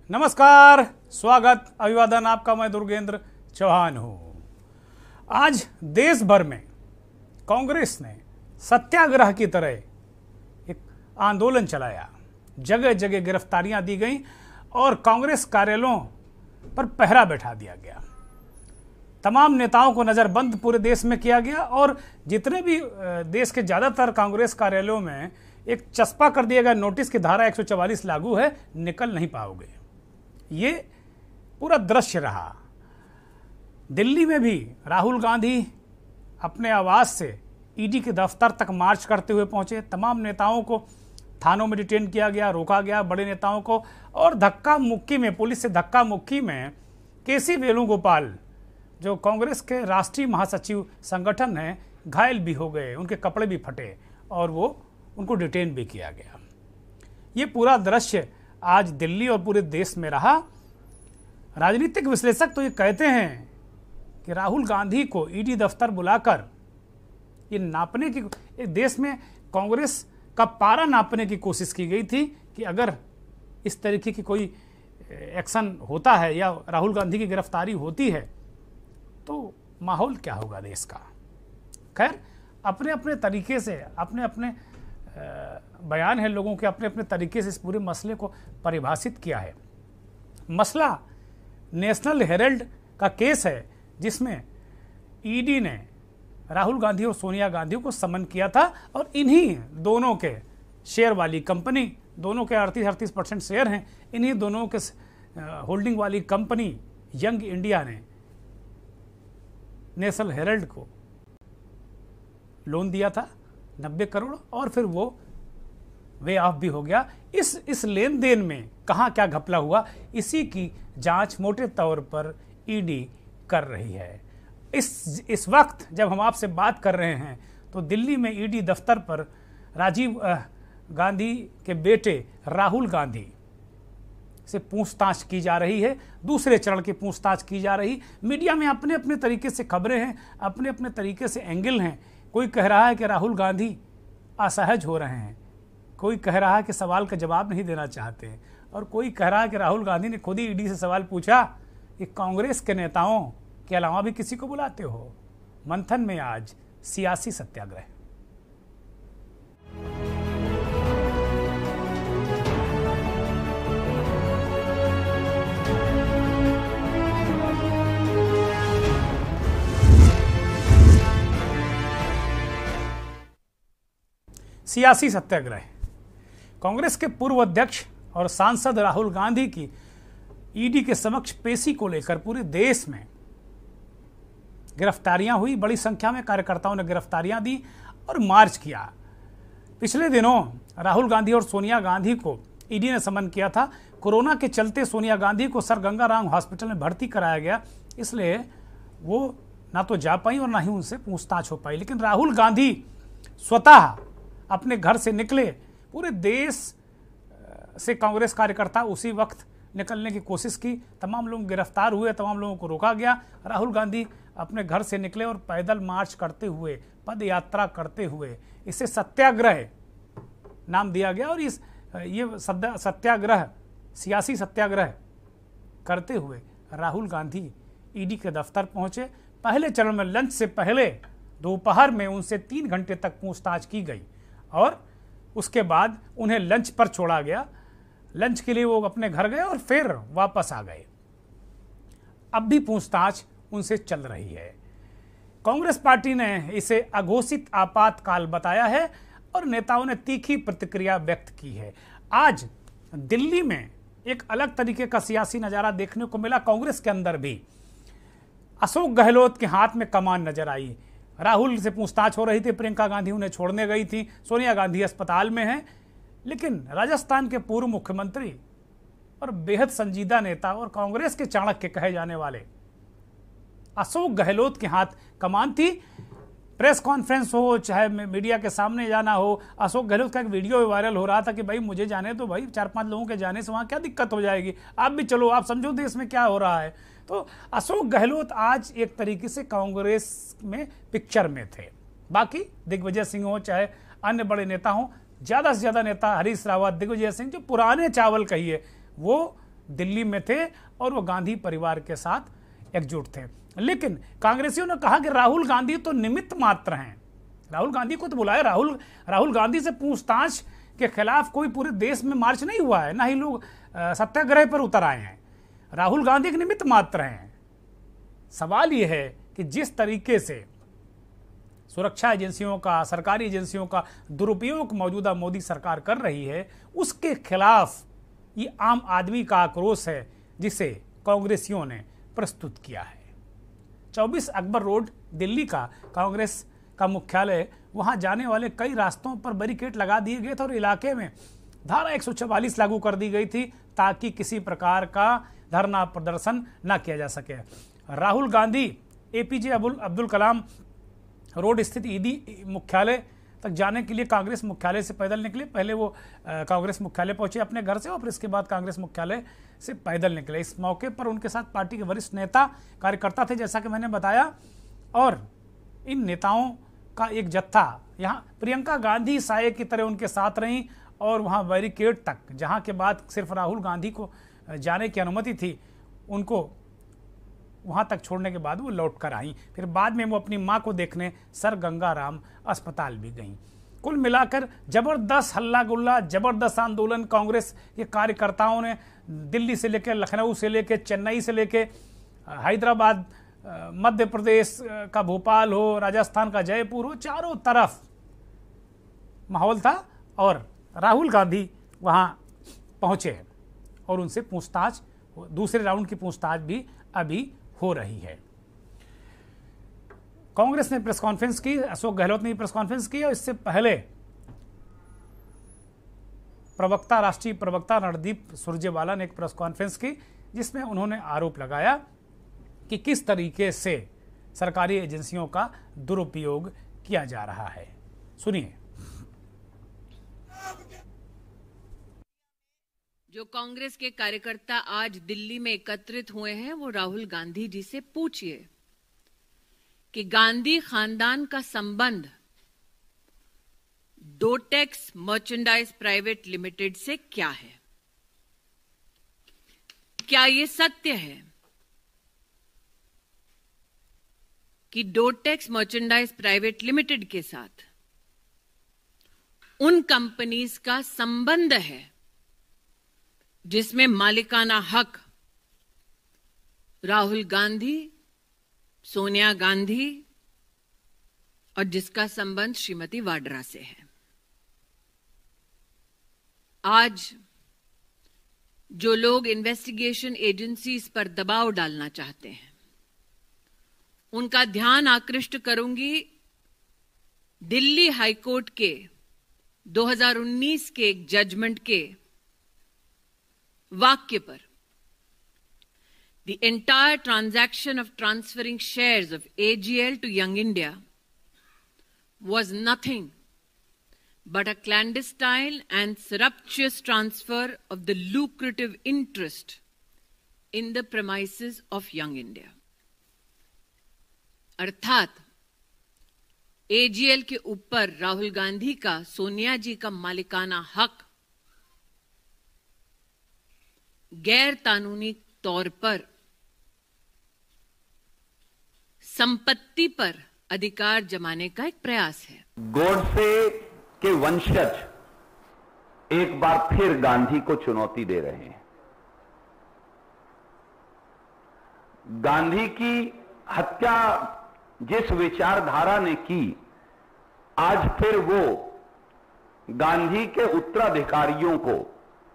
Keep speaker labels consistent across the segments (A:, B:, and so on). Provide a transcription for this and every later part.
A: नमस्कार, स्वागत, अभिवादन आपका। मैं दुर्गेंद्र चौहान हूं। आज देश भर में कांग्रेस ने सत्याग्रह की तरह एक आंदोलन चलाया। जगह जगह गिरफ्तारियां दी गईं और कांग्रेस कार्यालयों पर पहरा बैठा दिया गया। तमाम नेताओं को नज़रबंद पूरे देश में किया गया और जितने भी देश के ज़्यादातर कांग्रेस कार्यालयों में एक चस्पा कर दिया गया नोटिस की धारा 144 लागू है, निकल नहीं पाओगे। ये पूरा दृश्य रहा। दिल्ली में भी राहुल गांधी अपने आवास से ईडी के दफ्तर तक मार्च करते हुए पहुंचे। तमाम नेताओं को थानों में डिटेन किया गया, रोका गया, बड़े नेताओं को, और धक्का मुक्की में, पुलिस से धक्का मुक्की में केसी वेणुगोपाल जो कांग्रेस के राष्ट्रीय महासचिव संगठन हैं, घायल भी हो गए, उनके कपड़े भी फटे और उनको डिटेन भी किया गया। ये पूरा दृश्य आज दिल्ली और पूरे देश में रहा। राजनीतिक विश्लेषक तो ये कहते हैं कि राहुल गांधी को ईडी दफ्तर बुलाकर ये नापने की, एक देश में कांग्रेस का पारा नापने की कोशिश की गई थी कि अगर इस तरीके की कोई एक्शन होता है या राहुल गांधी की गिरफ्तारी होती है तो माहौल क्या होगा देश का। खैर, अपने अपने तरीके से, अपने अपने बयान है लोगों के, अपने अपने तरीके से इस पूरे मसले को परिभाषित किया है। मसला नेशनल हेराल्ड का केस है जिसमें ईडी ने राहुल गांधी और सोनिया गांधी को समन किया था और इन्हीं दोनों के शेयर वाली कंपनी, दोनों के 38% शेयर हैं, इन्हीं दोनों के होल्डिंग वाली कंपनी यंग इंडिया ने नेशनल हेराल्ड को लोन दिया था 90 करोड़ और फिर वो वे ऑफ भी हो गया। इस लेन देन में कहाँ क्या घपला हुआ, इसी की जांच मोटे तौर पर ईडी कर रही है। इस वक्त जब हम आपसे बात कर रहे हैं तो दिल्ली में ईडी दफ्तर पर राजीव गांधी के बेटे राहुल गांधी से पूछताछ की जा रही है। दूसरे चरण की पूछताछ की जा रही। मीडिया में अपने अपने तरीके से खबरें हैं, अपने अपने तरीके से एंगल हैं। कोई कह रहा है कि राहुल गांधी असहज हो रहे हैं, कोई कह रहा है कि सवाल का जवाब नहीं देना चाहते हैं, और कोई कह रहा है कि राहुल गांधी ने खुद ही ईडी से सवाल पूछा कि कांग्रेस के नेताओं के अलावा भी किसी को बुलाते हो। मंथन में आज सियासी सत्याग्रह। सियासी सत्याग्रह। कांग्रेस के पूर्व अध्यक्ष और सांसद राहुल गांधी की ईडी के समक्ष पेशी को लेकर पूरे देश में गिरफ्तारियां हुई। बड़ी संख्या में कार्यकर्ताओं ने गिरफ्तारियां दी और मार्च किया। पिछले दिनों राहुल गांधी और सोनिया गांधी को ईडी ने समन किया था। कोरोना के चलते सोनिया गांधी को सर गंगा राम हॉस्पिटल में भर्ती कराया गया, इसलिए वो ना तो जा पाई और ना ही उनसे पूछताछ हो पाई। लेकिन राहुल गांधी स्वतः अपने घर से निकले। पूरे देश से कांग्रेस कार्यकर्ता उसी वक्त निकलने की कोशिश की। तमाम लोग गिरफ्तार हुए, तमाम लोगों को रोका गया। राहुल गांधी अपने घर से निकले और पैदल मार्च करते हुए, पद यात्रा करते हुए, इसे सत्याग्रह नाम दिया गया। और ये सत्याग्रह, सियासी सत्याग्रह करते हुए राहुल गांधी ईडी के दफ्तर पहुंचे। पहले चरण में लंच से पहले दोपहर में उनसे 3 घंटे तक पूछताछ की गई और उसके बाद उन्हें लंच पर छोड़ा गया। लंच के लिए वो अपने घर गए और फिर वापस आ गए। अब भी पूछताछ उनसे चल रही है। कांग्रेस पार्टी ने इसे अघोषित आपातकाल बताया है और नेताओं ने तीखी प्रतिक्रिया व्यक्त की है। आज दिल्ली में एक अलग तरीके का सियासी नजारा देखने को मिला। कांग्रेस के अंदर भी अशोक गहलोत के हाथ में कमान नजर आई। राहुल से पूछताछ हो रही थी, प्रियंका गांधी उन्हें छोड़ने गई थी, सोनिया गांधी अस्पताल में हैं। लेकिन राजस्थान के पूर्व मुख्यमंत्री और बेहद संजीदा नेता और कांग्रेस के चाणक्य कहे जाने वाले अशोक गहलोत के हाथ कमान थी। प्रेस कॉन्फ्रेंस हो, चाहे मीडिया के सामने जाना हो, अशोक गहलोत का एक वीडियो वायरल हो रहा था कि भाई मुझे जाने तो, भाई 4-5 लोगों के जाने से वहाँ क्या दिक्कत हो जाएगी, आप भी चलो, आप समझो देश में क्या हो रहा है। तो अशोक गहलोत आज एक तरीके से कांग्रेस में पिक्चर में थे। बाकी दिग्विजय सिंह हो, चाहे अन्य बड़े नेता हों, ज़्यादा से ज़्यादा नेता हरीश रावत, दिग्विजय सिंह, जो पुराने चावल कहिए, वो दिल्ली में थे और वो गांधी परिवार के साथ एकजुट थे। लेकिन कांग्रेसियों ने कहा कि राहुल गांधी तो निमित्त मात्र हैं। राहुल गांधी को तो बुलाया, राहुल गांधी से पूछताछ के खिलाफ कोई पूरे देश में मार्च नहीं हुआ है, ना ही लोग सत्याग्रह पर उतर आए हैं। राहुल गांधी एक निमित्त मात्र हैं। सवाल यह है कि जिस तरीके से सुरक्षा एजेंसियों का, सरकारी एजेंसियों का दुरुपयोग मौजूदा मोदी सरकार कर रही है, उसके खिलाफ ये आम आदमी का आक्रोश है जिसे कांग्रेसियों ने प्रस्तुत किया है। 24 अकबर रोड दिल्ली का कांग्रेस का मुख्यालय, वहां जाने वाले कई रास्तों पर बैरिकेड लगा दिए गए थे और इलाके में धारा 144 लागू कर दी गई थी ताकि किसी प्रकार का धरना प्रदर्शन न किया जा सके। राहुल गांधी एपीजे अब्दुल कलाम रोड स्थित ईडी मुख्यालय तक जाने के लिए कांग्रेस मुख्यालय से पैदल निकले। पहले वो कांग्रेस मुख्यालय पहुंचे अपने घर से और फिर इसके बाद कांग्रेस मुख्यालय से पैदल निकले। इस मौके पर उनके साथ पार्टी के वरिष्ठ नेता कार्यकर्ता थे, जैसा कि मैंने बताया, और इन नेताओं का एक जत्था यहाँ प्रियंका गांधी साये की तरह उनके साथ रहीं और वहाँ बैरिकेड तक, जहाँ के बाद सिर्फ राहुल गांधी को जाने की अनुमति थी, उनको वहाँ तक छोड़ने के बाद वो लौट कर आई। फिर बाद में वो अपनी माँ को देखने सर गंगाराम अस्पताल भी गईं। कुल मिलाकर जबरदस्त हल्ला गुल्ला, जबरदस्त आंदोलन कांग्रेस के कार्यकर्ताओं ने दिल्ली से लेकर, लखनऊ से लेकर, चेन्नई से लेकर, हैदराबाद, मध्य प्रदेश का भोपाल हो, राजस्थान का जयपुर हो, चारों तरफ माहौल था और राहुल गांधी वहाँ पहुँचे और उनसे पूछताछ, दूसरे राउंड की पूछताछ भी अभी हो रही है। कांग्रेस ने प्रेस कॉन्फ्रेंस की, अशोक गहलोत ने प्रेस कॉन्फ्रेंस की और इससे पहले राष्ट्रीय प्रवक्ता रणदीप सुरजेवाला ने एक प्रेस कॉन्फ्रेंस की जिसमें उन्होंने आरोप लगाया कि किस तरीके से सरकारी एजेंसियों का दुरुपयोग किया जा रहा है। सुनिए।
B: जो कांग्रेस के कार्यकर्ता आज दिल्ली में एकत्रित हुए हैं, वो राहुल गांधी जी से पूछिए कि गांधी खानदान का संबंध डोटेक्स मर्चेंडाइज प्राइवेट लिमिटेड से क्या है। क्या ये सत्य है कि डोटेक्स मर्चेंडाइज प्राइवेट लिमिटेड के साथ उन कंपनीज का संबंध है जिसमें मालिकाना हक राहुल गांधी, सोनिया गांधी और जिसका संबंध श्रीमती वाड्रा से है। आज जो लोग इन्वेस्टिगेशन एजेंसीज पर दबाव डालना चाहते हैं, उनका ध्यान आकृष्ट करूंगी दिल्ली हाईकोर्ट के 2019 के एक जजमेंट के वाक्य पर। The entire transaction of transferring shares of AGL to Young India was nothing but a clandestine and surreptitious transfer of the lucrative interest in the premises of Young India. अर्थात AGL के ऊपर राहुल गांधी का, सोनिया जी का मालिकाना हक गैर कानूनी तौर पर संपत्ति पर अधिकार जमाने का एक प्रयास है।
C: गोडसे के वंशज एक बार फिर गांधी को चुनौती दे रहे हैं। गांधी की हत्या जिस विचारधारा ने की, आज फिर वो गांधी के उत्तराधिकारियों को,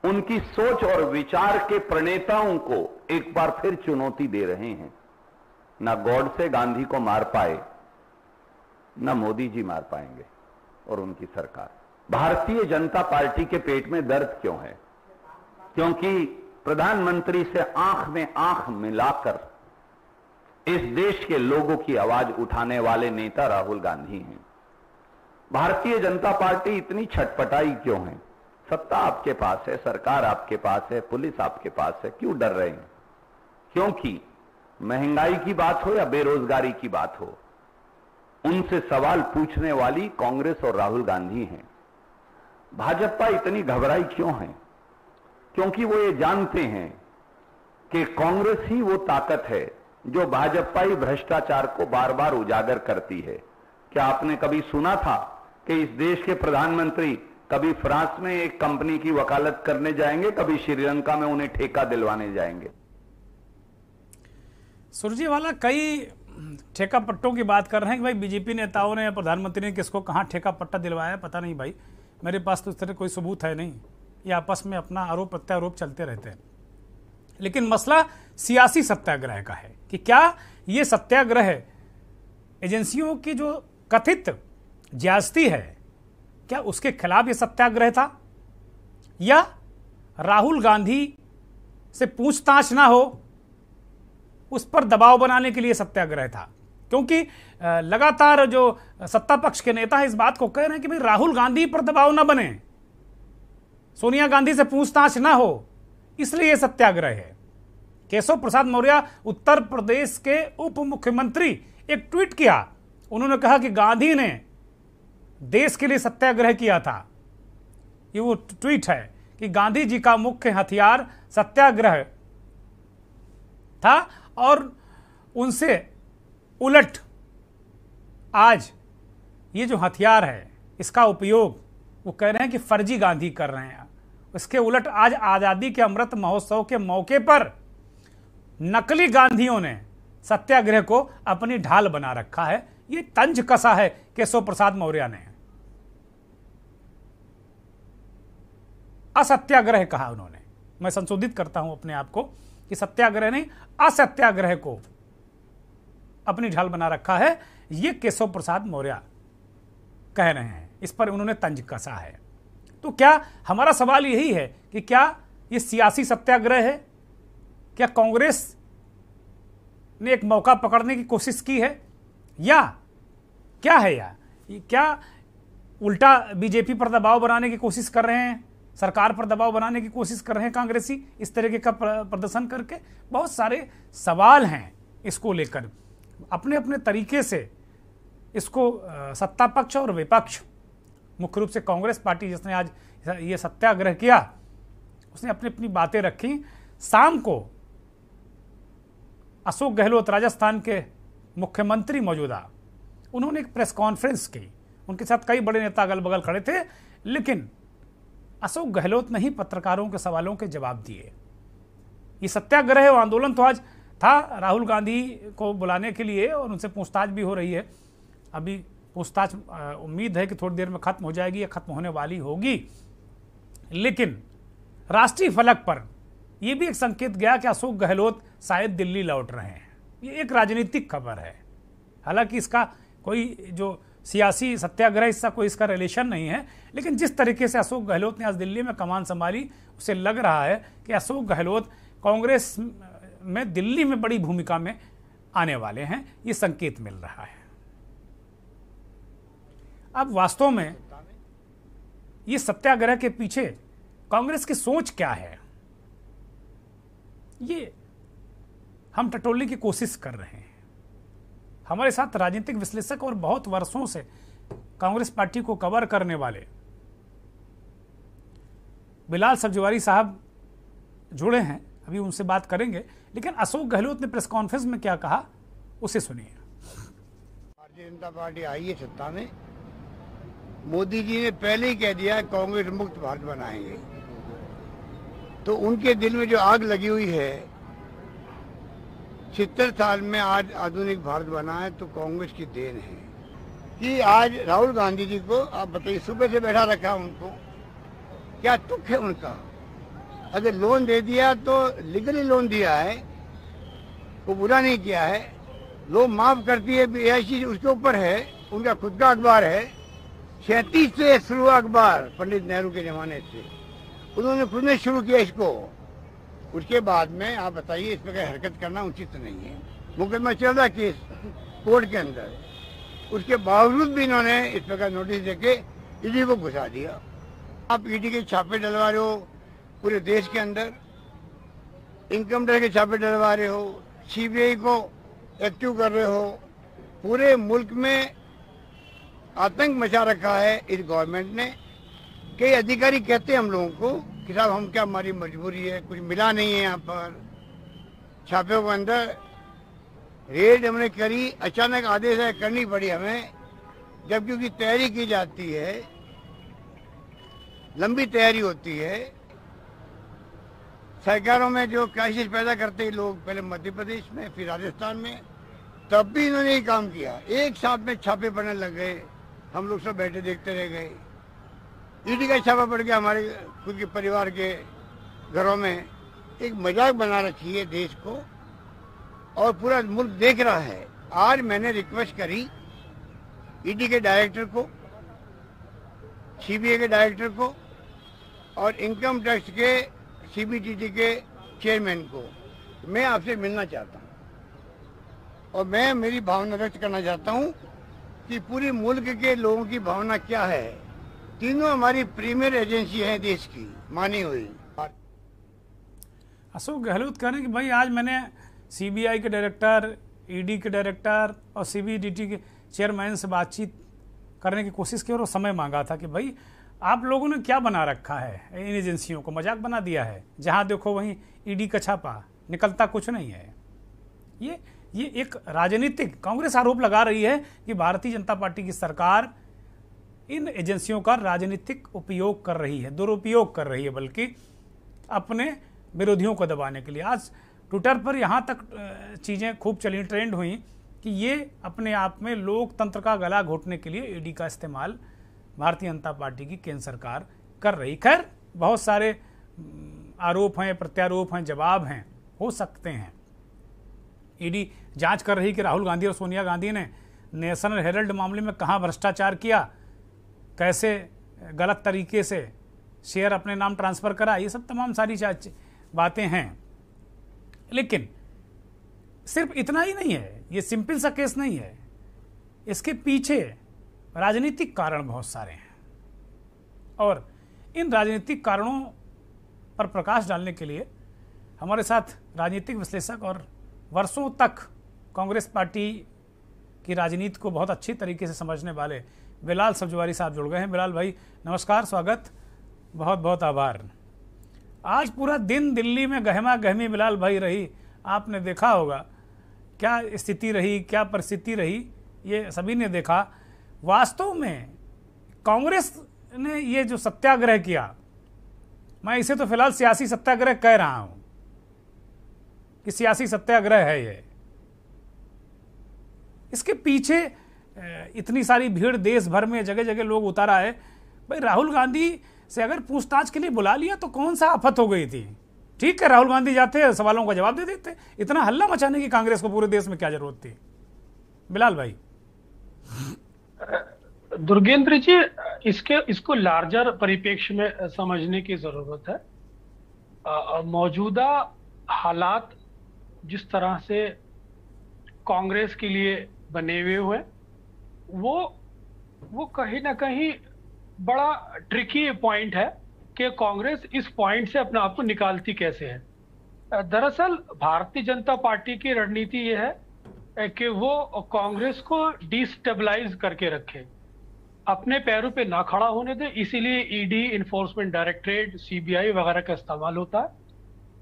C: उनकी सोच और विचार के प्रणेताओं को एक बार फिर चुनौती दे रहे हैं। ना गॉडसे गांधी को मार पाए, ना मोदी जी मार पाएंगे और उनकी सरकार। भारतीय जनता पार्टी के पेट में दर्द क्यों है? क्योंकि प्रधानमंत्री से आंख में आंख मिलाकर इस देश के लोगों की आवाज उठाने वाले नेता राहुल गांधी हैं। भारतीय जनता पार्टी इतनी छटपटाई क्यों है? सत्ता आपके पास है, सरकार आपके पास है, पुलिस आपके पास है, क्यों डर रहे हैं? क्योंकि महंगाई की बात हो या बेरोजगारी की बात हो, उनसे सवाल पूछने वाली कांग्रेस और राहुल गांधी हैं। भाजपा इतनी घबराई क्यों है? क्योंकि वो ये जानते हैं कि कांग्रेस ही वो ताकत है जो भाजपाई भ्रष्टाचार को बार बार उजागर करती है। क्या आपने कभी सुना था कि इस देश के प्रधानमंत्री कभी फ्रांस में एक कंपनी की वकालत करने जाएंगे, कभी श्रीलंका में उन्हें ठेका दिलवाने जाएंगे?
A: सुरजेवाला कई ठेका पट्टों की बात कर रहे हैं कि भाई बीजेपी नेताओं ने या प्रधानमंत्री ने किसको कहां ठेका पट्टा दिलवाया, पता नहीं भाई, मेरे पास तो इस तरह कोई सबूत है नहीं। ये आपस में अपना आरोप प्रत्यारोप चलते रहते हैं। लेकिन मसला सियासी सत्याग्रह का है कि क्या ये सत्याग्रह एजेंसियों की जो कथित ज्यादती है, क्या उसके खिलाफ ये सत्याग्रह था, या राहुल गांधी से पूछताछ ना हो उस पर दबाव बनाने के लिए सत्याग्रह था? क्योंकि लगातार जो सत्ता पक्ष के नेता हैं इस बात को कह रहे हैं कि भाई राहुल गांधी पर दबाव ना बने, सोनिया गांधी से पूछताछ ना हो, इसलिए यह सत्याग्रह है। केशव प्रसाद मौर्य उत्तर प्रदेश के उप मुख्यमंत्री एक ट्वीट किया, उन्होंने कहा कि गांधी ने देश के लिए सत्याग्रह किया था। ये वो ट्वीट है कि गांधी जी का मुख्य हथियार सत्याग्रह था और उनसे उलट आज ये जो हथियार है इसका उपयोग वो कह रहे हैं कि फर्जी गांधी कर रहे हैं। इसके उलट आज आजादी के अमृत महोत्सव के मौके पर नकली गांधियों ने सत्याग्रह को अपनी ढाल बना रखा है। ये तंज कसा है केशव प्रसाद मौर्य ने। असत्याग्रह कहा उन्होंने, मैं संशोधित करता हूं अपने आप को कि सत्याग्रह नहीं, असत्याग्रह को अपनी ढाल बना रखा है, ये केशव प्रसाद मौर्य कह रहे हैं। इस पर उन्होंने तंज कसा है। तो क्या हमारा सवाल यही है कि क्या ये सियासी सत्याग्रह है? क्या कांग्रेस ने एक मौका पकड़ने की कोशिश की है, या क्या है? या क्या उल्टा बीजेपी पर दबाव बनाने की कोशिश कर रहे हैं, सरकार पर दबाव बनाने की कोशिश कर रहे हैं कांग्रेसी इस तरीके का प्रदर्शन करके? बहुत सारे सवाल हैं इसको लेकर। अपने अपने तरीके से इसको सत्ता पक्ष और विपक्ष, मुख्य रूप से कांग्रेस पार्टी जिसने आज ये सत्याग्रह किया, उसने अपनी अपनी बातें रखी। शाम को अशोक गहलोत राजस्थान के मुख्यमंत्री मौजूदा, उन्होंने एक प्रेस कॉन्फ्रेंस की। उनके साथ कई बड़े नेता अगल बगल खड़े थे, लेकिन अशोक गहलोत ने ही पत्रकारों के सवालों के जवाब दिए। ये सत्याग्रह और आंदोलन तो आज था राहुल गांधी को बुलाने के लिए, और उनसे पूछताछ भी हो रही है। अभी पूछताछ उम्मीद है कि थोड़ी देर में खत्म हो जाएगी या खत्म होने वाली होगी। लेकिन राष्ट्रीय फलक पर यह भी एक संकेत गया कि अशोक गहलोत शायद दिल्ली लौट रहे हैं। ये एक राजनीतिक खबर है, हालांकि इसका कोई जो सियासी सत्याग्रह इसका कोई इसका रिलेशन नहीं है। लेकिन जिस तरीके से अशोक गहलोत ने आज दिल्ली में कमान संभाली, उसे लग रहा है कि अशोक गहलोत कांग्रेस में दिल्ली में बड़ी भूमिका में आने वाले हैं। ये संकेत मिल रहा है। अब वास्तव में ये सत्याग्रह के पीछे कांग्रेस की सोच क्या है, ये हम टटोलने की कोशिश कर रहे हैं। हमारे साथ राजनीतिक विश्लेषक और बहुत वर्षों से कांग्रेस पार्टी को कवर करने वाले बिलाल सब्जवारी साहब जुड़े हैं, अभी उनसे बात करेंगे। लेकिन अशोक गहलोत ने प्रेस कॉन्फ्रेंस में क्या कहा, उसे सुनिए।
D: भारतीय जनता पार्टी आई है सत्ता में, मोदी जी ने पहले ही कह दिया कांग्रेस मुक्त भारत बनाएंगे। तो उनके दिल में जो आग लगी हुई है, 70 साल में आज आधुनिक भारत बना है, तो कांग्रेस की देन है कि आज राहुल गांधी जी को आप बताइए, सुबह से बैठा रखा उनको, क्या तुक है उनका? अगर लोन दे दिया तो लीगली लोन दिया है, वो बुरा नहीं किया है। लोन माफ करती है BIC उसके ऊपर है, उनका खुद का अखबार है, 37 से शुरू अखबार, पंडित नेहरू के जमाने से उन्होंने खुद ने शुरू किया इसको। उसके बाद में आप बताइए, इस पर हरकत करना उचित नहीं है। मुकदमा चल रहा केस कोर्ट के अंदर, उसके बावजूद भी इन्होंने इस प्रकार नोटिस देके ईडी को घुसा दिया। आप ईडी के छापे डलवा रहे हो पूरे देश के अंदर, इनकम टैक्स के छापे डलवा रहे हो, CBI को एक्टिव कर रहे हो, पूरे मुल्क में आतंक मचा रखा है इस गवर्नमेंट ने। कई अधिकारी कहते हैं हम लोगों को कि साहब हम क्या, हमारी मजबूरी है, कुछ मिला नहीं है यहाँ पर, छापे के अंदर रेड हमने करी, अचानक आदेश है करनी पड़ी हमें, जबकि उसकी तैयारी की जाती है, लंबी तैयारी होती है। सरकारों में जो क्राइसिस पैदा करते हैं लोग, पहले मध्य प्रदेश में फिर राजस्थान में, तब भी इन्होंने यही काम किया। एक साथ में छापे पड़ने लग गए, हम लोग सब बैठे देखते रह गए। ईडी का छापा पड़ गया हमारे खुद के परिवार के घरों में। एक मजाक बना रखी है देश को और पूरा मुल्क देख रहा है। आज मैंने रिक्वेस्ट करी ईडी के डायरेक्टर को, सीबीआई के डायरेक्टर को और इनकम टैक्स के सीबीडीटी के चेयरमैन को, मैं आपसे मिलना चाहता हूं और मैं मेरी भावना व्यक्त करना चाहता हूं कि पूरे मुल्क के लोगों की भावना क्या है। तीनों हमारी प्रीमियर एजेंसी है देश की, मानी हुई।
A: अशोक गहलोत कह रहे हैं कि भाई आज मैंने सीबीआई के डायरेक्टर, ईडी के डायरेक्टर और सीबीडीटी के चेयरमैन से बातचीत करने की कोशिश की और समय मांगा था कि भाई आप लोगों ने क्या बना रखा है, इन एजेंसियों को मजाक बना दिया है। जहां देखो वहीं ईडी का छापा, निकलता कुछ नहीं है। ये एक राजनीतिक, कांग्रेस आरोप लगा रही है कि भारतीय जनता पार्टी की सरकार इन एजेंसियों का राजनीतिक उपयोग कर रही है, दुरुपयोग कर रही है, बल्कि अपने विरोधियों को दबाने के लिए। आज ट्विटर पर यहाँ तक चीज़ें खूब चली, ट्रेंड हुई कि ये अपने आप में लोकतंत्र का गला घोटने के लिए ईडी का इस्तेमाल भारतीय जनता पार्टी की केंद्र सरकार कर रही। खैर, बहुत सारे आरोप हैं, प्रत्यारोप हैं, जवाब हैं, हो सकते हैं। ईडी जांच कर रही कि राहुल गांधी और सोनिया गांधी ने नेशनल हेराल्ड मामले में कहाँ भ्रष्टाचार किया, कैसे गलत तरीके से शेयर अपने नाम ट्रांसफ़र करा, ये सब तमाम सारी बातें हैं। लेकिन सिर्फ इतना ही नहीं है, ये सिंपल सा केस नहीं है, इसके पीछे राजनीतिक कारण बहुत सारे हैं और इन राजनीतिक कारणों पर प्रकाश डालने के लिए हमारे साथ राजनीतिक विश्लेषक और वर्षों तक कांग्रेस पार्टी की राजनीति को बहुत अच्छी तरीके से समझने वाले बिलाल सब्जवारी साहब जुड़ गए हैं। बिलाल भाई नमस्कार, स्वागत, बहुत बहुत आभार। आज पूरा दिन दिल्ली में गहमा गहमी बिलाल भाई रही, आपने देखा होगा क्या स्थिति रही, क्या परिस्थिति रही, ये सभी ने देखा। वास्तव में कांग्रेस ने ये जो सत्याग्रह किया, मैं इसे तो फिलहाल सियासी सत्याग्रह कह रहा हूं कि सियासी सत्याग्रह है ये। इसके पीछे इतनी सारी भीड़, देश भर में जगह जगह लोग उतारा है। भाई राहुल गांधी से अगर पूछताछ के लिए बुला लिया तो कौन सा आफत हो गई थी? ठीक है, राहुल गांधी जाते, सवालों का जवाब दे देते, इतना हल्ला मचाने की कांग्रेस को पूरे देश में क्या जरूरत थी? बिलाल भाई।
E: दुर्गेंद्र जी, इसको लार्जर परिप्रेक्ष्य में समझने की जरूरत है। मौजूदा हालात जिस तरह से कांग्रेस के लिए बने हुए हुए, वो कहीं ना कहीं बड़ा ट्रिकी पॉइंट है कि कांग्रेस इस पॉइंट से अपने आप को निकालती कैसे है। दरअसल भारतीय जनता पार्टी की रणनीति ये है कि वो कांग्रेस को डिस्टेबलाइज करके रखे, अपने पैरों पे ना खड़ा होने दे। इसीलिए ईडी, इन्फोर्समेंट डायरेक्टरेट, सीबीआई वगैरह का इस्तेमाल होता है।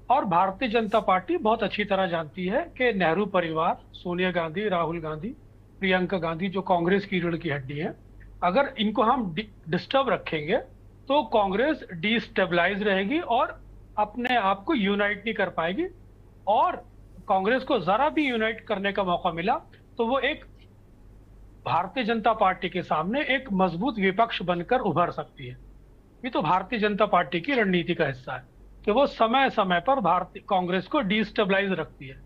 E: और भारतीय जनता पार्टी बहुत अच्छी तरह जानती है कि नेहरू परिवार, सोनिया गांधी, राहुल गांधी, प्रियंका गांधी, जो कांग्रेस की रीढ़ की हड्डी है, अगर इनको हम डिस्टर्ब रखेंगे तो कांग्रेस डिस्टेबलाइज रहेगी और अपने आप को यूनाइट नहीं कर पाएगी। और कांग्रेस को जरा भी यूनाइट करने का मौका मिला तो वो एक भारतीय जनता पार्टी के सामने एक मजबूत विपक्ष बनकर उभर सकती है। ये तो भारतीय जनता पार्टी की रणनीति का हिस्सा है कि वो समय समय पर भारतीय कांग्रेस को डिस्टेबलाइज रखती है।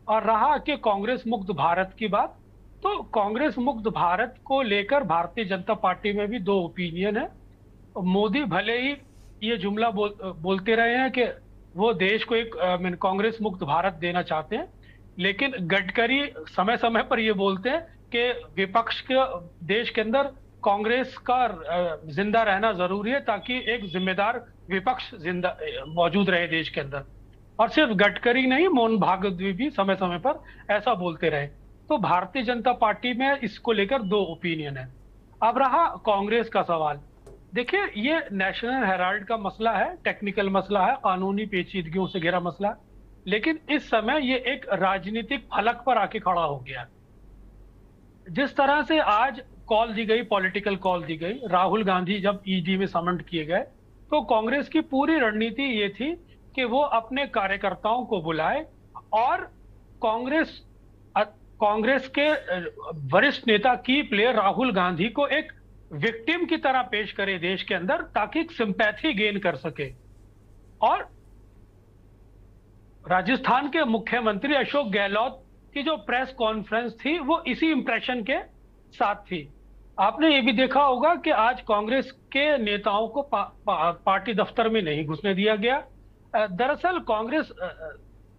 E: और रहा कि कांग्रेस मुक्त भारत की बात, तो कांग्रेस मुक्त भारत को लेकर भारतीय जनता पार्टी में भी दो ओपिनियन है। मोदी भले ही ये जुमला बोलते रहे हैं कि वो देश को एक कांग्रेस मुक्त भारत देना चाहते हैं, लेकिन गडकरी समय समय पर ये बोलते हैं कि विपक्ष के देश के अंदर कांग्रेस का जिंदा रहना जरूरी है ताकि एक जिम्मेदार विपक्ष जिंदा मौजूद रहे देश के अंदर। और सिर्फ गडकरी नहीं, मोहन भागवत भी समय समय पर ऐसा बोलते रहे। तो भारतीय जनता पार्टी में इसको लेकर दो ओपिनियन है। अब रहा कांग्रेस का सवाल, देखिए ये नेशनल हेराल्ड का मसला है, टेक्निकल मसला है, कानूनी पेचीदगियों से घिरा मसला है। लेकिन इस समय ये एक राजनीतिक फलक पर आके खड़ा हो गया। जिस तरह से आज कॉल दी गई, पॉलिटिकल कॉल दी गई, राहुल गांधी जब ईडी में समन्ड किए गए, तो कांग्रेस की पूरी रणनीति ये थी कि वो अपने कार्यकर्ताओं को बुलाए और कांग्रेस के वरिष्ठ नेता की प्लेयर राहुल गांधी को एक विक्टिम की तरह पेश करे देश के अंदर, ताकि एक सिंपैथी गेन कर सके। और राजस्थान के मुख्यमंत्री अशोक गहलोत की जो प्रेस कॉन्फ्रेंस थी वो इसी इंप्रेशन के साथ थी। आपने ये भी देखा होगा कि आज कांग्रेस के नेताओं को पार्टी दफ्तर में नहीं घुसने दिया गया। दरअसल कांग्रेस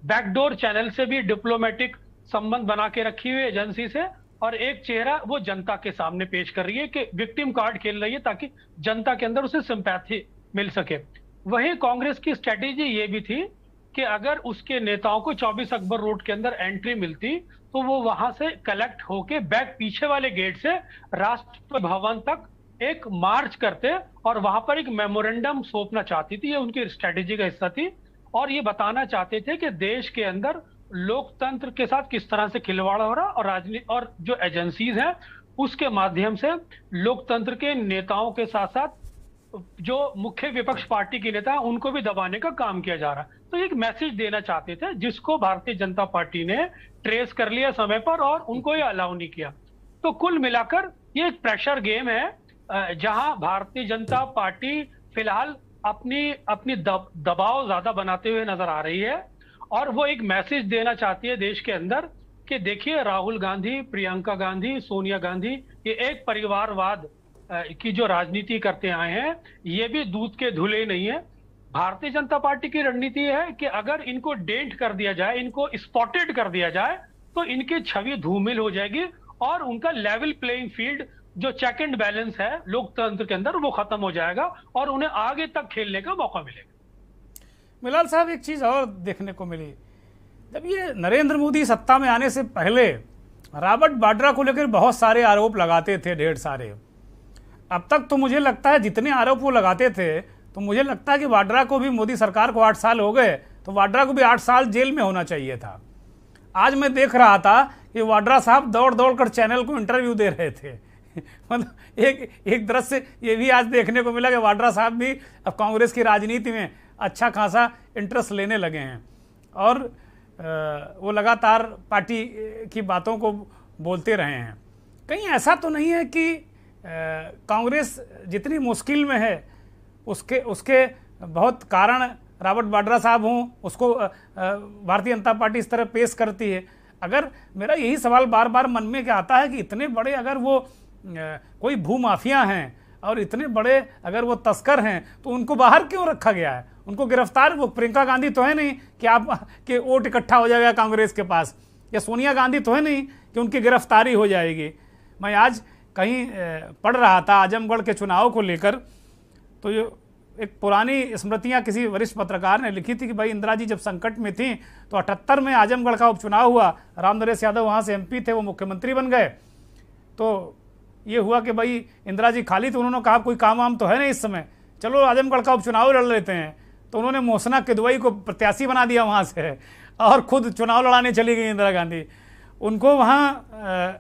E: बैकडोर चैनल से भी डिप्लोमेटिक संबंध बना के रखी हुई एजेंसी से, और एक चेहरा वो जनता के सामने पेश कर रही है कि विक्टिम कार्ड खेल रही है ताकि जनता के अंदर उसे सिंपैथी मिल सके। वहीं कांग्रेस की स्ट्रेटेजी ये भी थी कि अगर उसके नेताओं को 24 अकबर रोड के अंदर एंट्री मिलती तो वो वहां से कलेक्ट होके बैक पीछे वाले गेट से राष्ट्रपति भवन तक एक मार्च करते और वहां पर एक मेमोरेंडम सौंपना चाहती थी। ये उनकी स्ट्रेटेजी का हिस्सा थी और ये बताना चाहते थे कि देश के अंदर लोकतंत्र के साथ किस तरह से खिलवाड़ हो रहा और राजनीति और जो एजेंसीज हैं उसके माध्यम से लोकतंत्र के नेताओं के साथ साथ जो मुख्य विपक्ष पार्टी के नेता उनको भी दबाने का काम किया जा रहा है। तो एक मैसेज देना चाहते थे जिसको भारतीय जनता पार्टी ने ट्रेस कर लिया समय पर और उनको ये अलाउ नहीं किया। तो कुल मिलाकर ये एक प्रेशर गेम है जहां भारतीय जनता पार्टी फिलहाल अपनी दबाव ज्यादा बनाते हुए नजर आ रही है और वो एक मैसेज देना चाहती है देश के अंदर कि देखिए राहुल गांधी, प्रियंका गांधी, सोनिया गांधी ये एक परिवारवाद की जो राजनीति करते आए हैं, ये भी दूध के धुले नहीं है। भारतीय जनता पार्टी की रणनीति है कि अगर इनको डेंट कर दिया जाए, इनको स्पॉटेड कर दिया जाए तो इनकी छवि धूमिल हो जाएगी और उनका लेवल प्लेइंग फील्ड जो चेक एंड बैलेंस है लोकतंत्र के अंदर वो खत्म हो जाएगा और उन्हें आगे तक खेलने का मौका मिलेगा।
A: मिलाल साहब, एक चीज और देखने को मिली, जब ये नरेंद्र मोदी सत्ता में आने से पहले रॉबर्ट वाड्रा को लेकर बहुत सारे आरोप लगाते थे, ढेर सारे। अब तक तो मुझे लगता है जितने आरोप वो लगाते थे तो मुझे लगता है कि वाड्रा को भी, मोदी सरकार को 8 साल हो गए तो वाड्रा को भी 8 साल जेल में होना चाहिए था। आज मैं देख रहा था कि वाड्रा साहब दौड़ दौड़ कर चैनल को इंटरव्यू दे रहे थे मतलब एक दृश्य ये भी आज देखने को मिला कि वाड्रा साहब भी अब कांग्रेस की राजनीति में अच्छा खासा इंटरेस्ट लेने लगे हैं और वो लगातार पार्टी की बातों को बोलते रहे हैं। कहीं ऐसा तो नहीं है कि कांग्रेस जितनी मुश्किल में है उसके बहुत कारण रॉबर्ट वाड्रा साहब हों, उसको भारतीय जनता पार्टी इस तरह पेश करती है? अगर मेरा यही सवाल बार बार मन में क्या आता है कि इतने बड़े अगर वो कोई भूमाफिया हैं और इतने बड़े अगर वो तस्कर हैं तो उनको बाहर क्यों रखा गया है? उनको गिरफ्तार, वो प्रियंका गांधी तो है नहीं कि आप के वोट इकट्ठा हो जाएगा कांग्रेस के पास, या सोनिया गांधी तो है नहीं कि उनकी गिरफ्तारी हो जाएगी। मैं आज कहीं पढ़ रहा था आजमगढ़ के चुनाव को लेकर, तो ये एक पुरानी स्मृतियां किसी वरिष्ठ पत्रकार ने लिखी थी कि भाई इंदिरा जी जब संकट में थी तो 78 में आजमगढ़ का उपचुनाव हुआ, रामनरेश यादव वहाँ से MP थे, वो मुख्यमंत्री बन गए। तो ये हुआ कि भाई इंदिरा जी खाली, तो उन्होंने कहा कोई काम वाम तो है नहीं इस समय, चलो आजमगढ़ का उपचुनाव लड़ लेते हैं। तो उन्होंने मोहसिना किदवई को प्रत्याशी बना दिया वहाँ से और खुद चुनाव लड़ाने चली गई इंदिरा गांधी। उनको वहाँ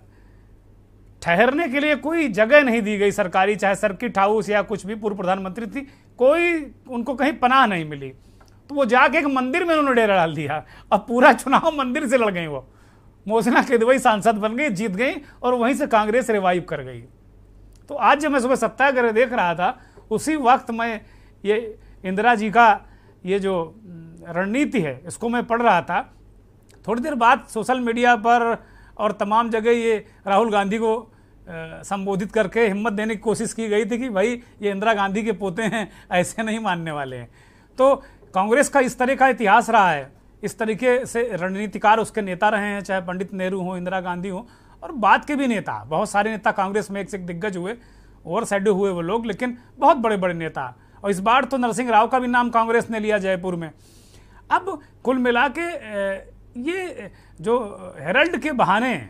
A: ठहरने के लिए कोई जगह नहीं दी गई सरकारी, चाहे सर्किट हाउस या कुछ भी, पूर्व प्रधानमंत्री थी, कोई उनको कहीं पनाह नहीं मिली। तो वो जाके एक मंदिर में उन्होंने डेरा डाल दिया और पूरा चुनाव मंदिर से लड़ गई। वो मोहसिना किदवई सांसद बन गई, जीत गई और वहीं से कांग्रेस रिवाइव कर गई। तो आज जब मैं सुबह सत्याग्रह देख रहा था उसी वक्त मैं ये इंदिरा जी का ये जो रणनीति है इसको मैं पढ़ रहा था। थोड़ी देर बाद सोशल मीडिया पर और तमाम जगह ये राहुल गांधी को संबोधित करके हिम्मत देने की कोशिश की गई थी कि भाई ये इंदिरा गांधी के पोते हैं, ऐसे नहीं मानने वाले हैं। तो कांग्रेस का इस तरह का इतिहास रहा है, इस तरीके से रणनीतिकार उसके नेता रहे हैं, चाहे पंडित नेहरू हो, इंदिरा गांधी हो, और बाद के भी नेता, बहुत सारे नेता कांग्रेस में एक से एक दिग्गज हुए, ओवर शैडो हुए वो लोग, लेकिन बहुत बड़े बड़े नेता। और इस बार तो नरसिंह राव का भी नाम कांग्रेस ने लिया जयपुर में। अब कुल मिला के ये जो हेरल्ड के बहाने